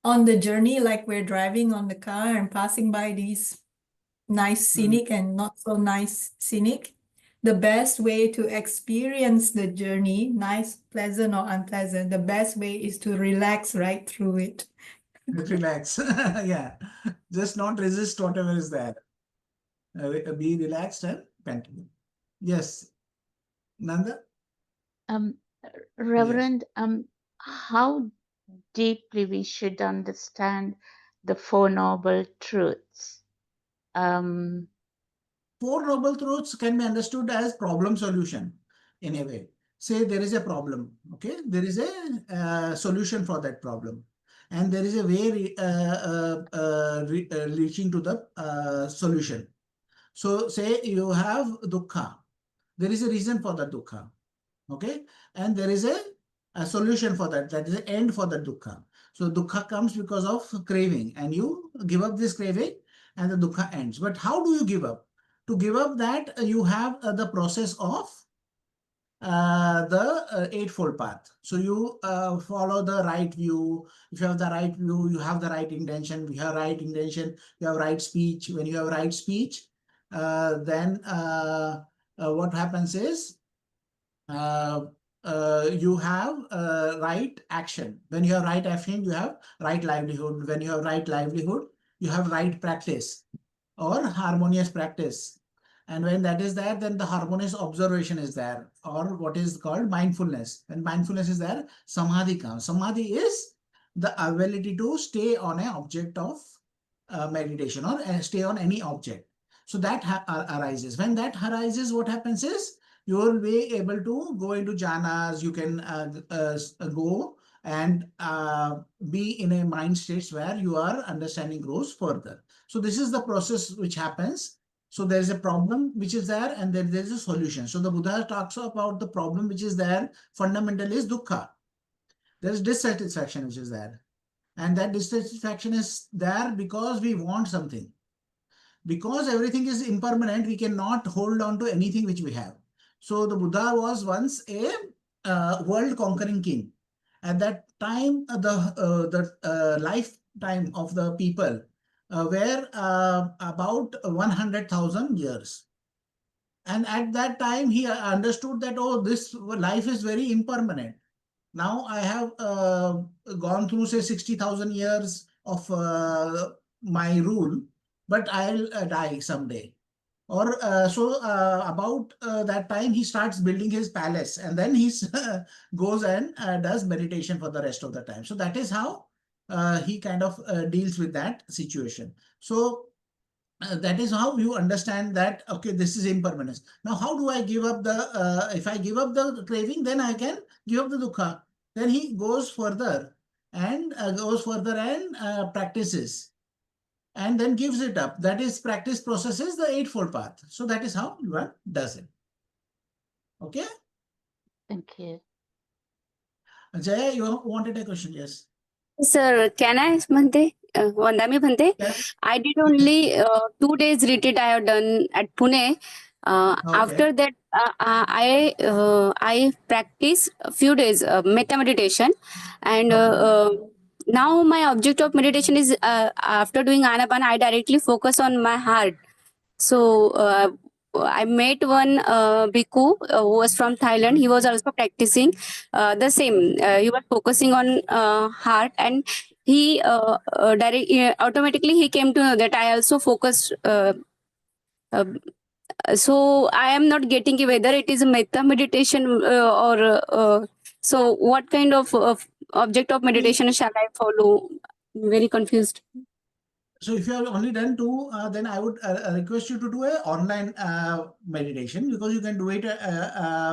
On the journey, like we're driving on the car and passing by these nice scenic and not so nice scenic, the best way to experience the journey, nice, pleasant or unpleasant, the best way is to relax right through it. Relax. Yeah. Just not resist whatever is there. Be relaxed and continue. Yes. Nanda? Reverend, how deeply we should understand the Four Noble Truths. Four Noble Truths can be understood as problem solution in a way. Say there is a problem, okay? There is a solution for that problem. And there is a way reaching to the solution. So say you have dukkha. There is a reason for the dukkha, okay? And there is a solution for that. That is the end for the dukkha. So dukkha comes because of craving and you give up this craving and the dukkha ends. But how do you give up? To give up that, you have the process of the Eightfold Path. So you follow the right view. If you have the right view, you have the right intention. If you have right intention, you have right speech. When you have right speech, then what happens is you have right action. When you have right action, you have right livelihood. When you have right livelihood, you have right practice or harmonious practice. And when that is there, then the harmonious observation is there, or what is called mindfulness. When mindfulness is there, samadhi comes. Samadhi is the ability to stay on an object of meditation or stay on any object. So that arises. When that arises, what happens is you will be able to go into jhanas. You can go and be in a mind states where your understanding grows further. So this is the process which happens. So there is a problem which is there and then there is a solution. So the Buddha talks about the problem which is there. Fundamentally is dukkha. There is dissatisfaction which is there. And that dissatisfaction is there because we want something. Because everything is impermanent, we cannot hold on to anything which we have. So the Buddha was once a world conquering king. At that time, the lifetime of the people were about 100,000 years. And at that time, he understood that, oh, this life is very impermanent. Now I have gone through, say, 60,000 years of my rule, but I'll die someday. Or about that time, he starts building his palace and then he goes and does meditation for the rest of the time. So that is how he kind of deals with that situation. So that is how you understand that, okay, this is impermanence. Now, how do I give up the, if I give up the craving, then I can give up the dukkha. Then he goes further and practices and then gives it up. That is, practice processes the Eightfold Path. So that is how one does it. Okay? Thank you. Jaya, you wanted a question? Yes. Sir, can I, Bhante? Vandami Bhante? Yes. I did only 2 days retreat I have done at Pune. Okay. After that, I practice a few days metta meditation, and now my object of meditation is after doing anapana, I directly focus on my heart. So I met one bhikkhu who was from Thailand. He was also practicing the same. He was focusing on heart, and he automatically he came to know that I also focused. Uh, so I am not getting whether it is a metta meditation or so. What kind of object of meditation shall I follow? Very confused. So if you have only done 2, then I would request you to do an online meditation, because you can do it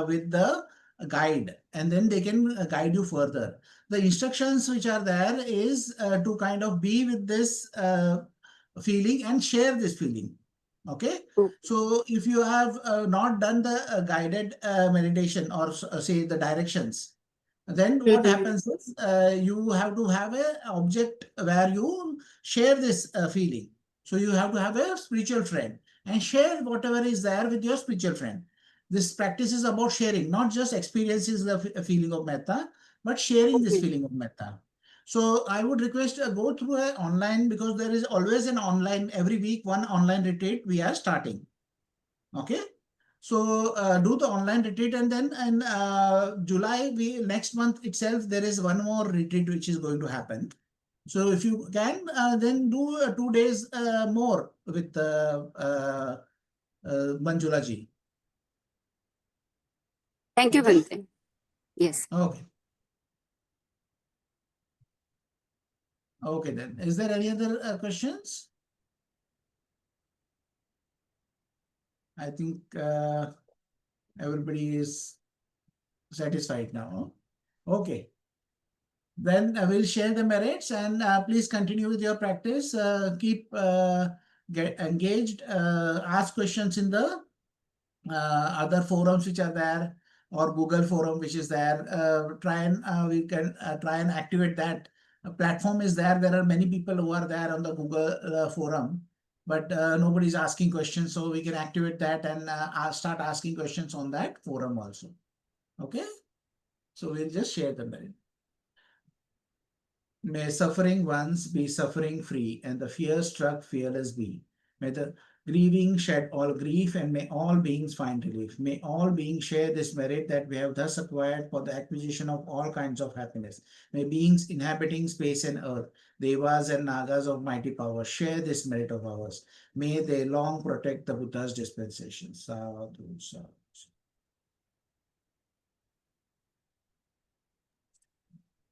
with the guide, and then they can guide you further. The instructions which are there is to kind of be with this feeling and share this feeling. Okay. Okay. So if you have not done the guided meditation, or say the directions, then what happens is you have to have an object where you share this feeling. So you have to have a spiritual friend and share whatever is there with your spiritual friend. This practice is about sharing, not just experiences the feeling of metta, but sharing this Okay. feeling of metta. So I would request go through an online, because there is always an online, every week one online retreat we are starting. Okay. So do the online retreat, and then in July, next month itself, there is one more retreat which is going to happen. So if you can, then do 2 days more with Manjula ji. Thank you, Okay? Bhante. Yes. Okay. Okay then. Is there any other questions? I think everybody is satisfied now. Okay. Then I will share the merits, and please continue with your practice. Keep get engaged. Ask questions in the other forums which are there, or Google forum which is there. We can try and activate that. Platform is there. There are many people who are there on the Google forum, but nobody is asking questions. So we can activate that and start asking questions on that forum also. Okay. So we'll just share the merit. May suffering ones be suffering free, and the fear-struck fearless be. May the grieving shed all grief, and may all beings find relief. May all beings share this merit that we have thus acquired for the acquisition of all kinds of happiness. May beings inhabiting space and earth, devas and nagas of mighty power, share this merit of ours. May they long protect the Buddha's dispensation. Sadhu, sadhu.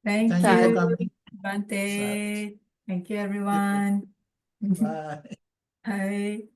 Thank Thank you for you, coming. Bhante. Thank you, everyone. Bye. Bye.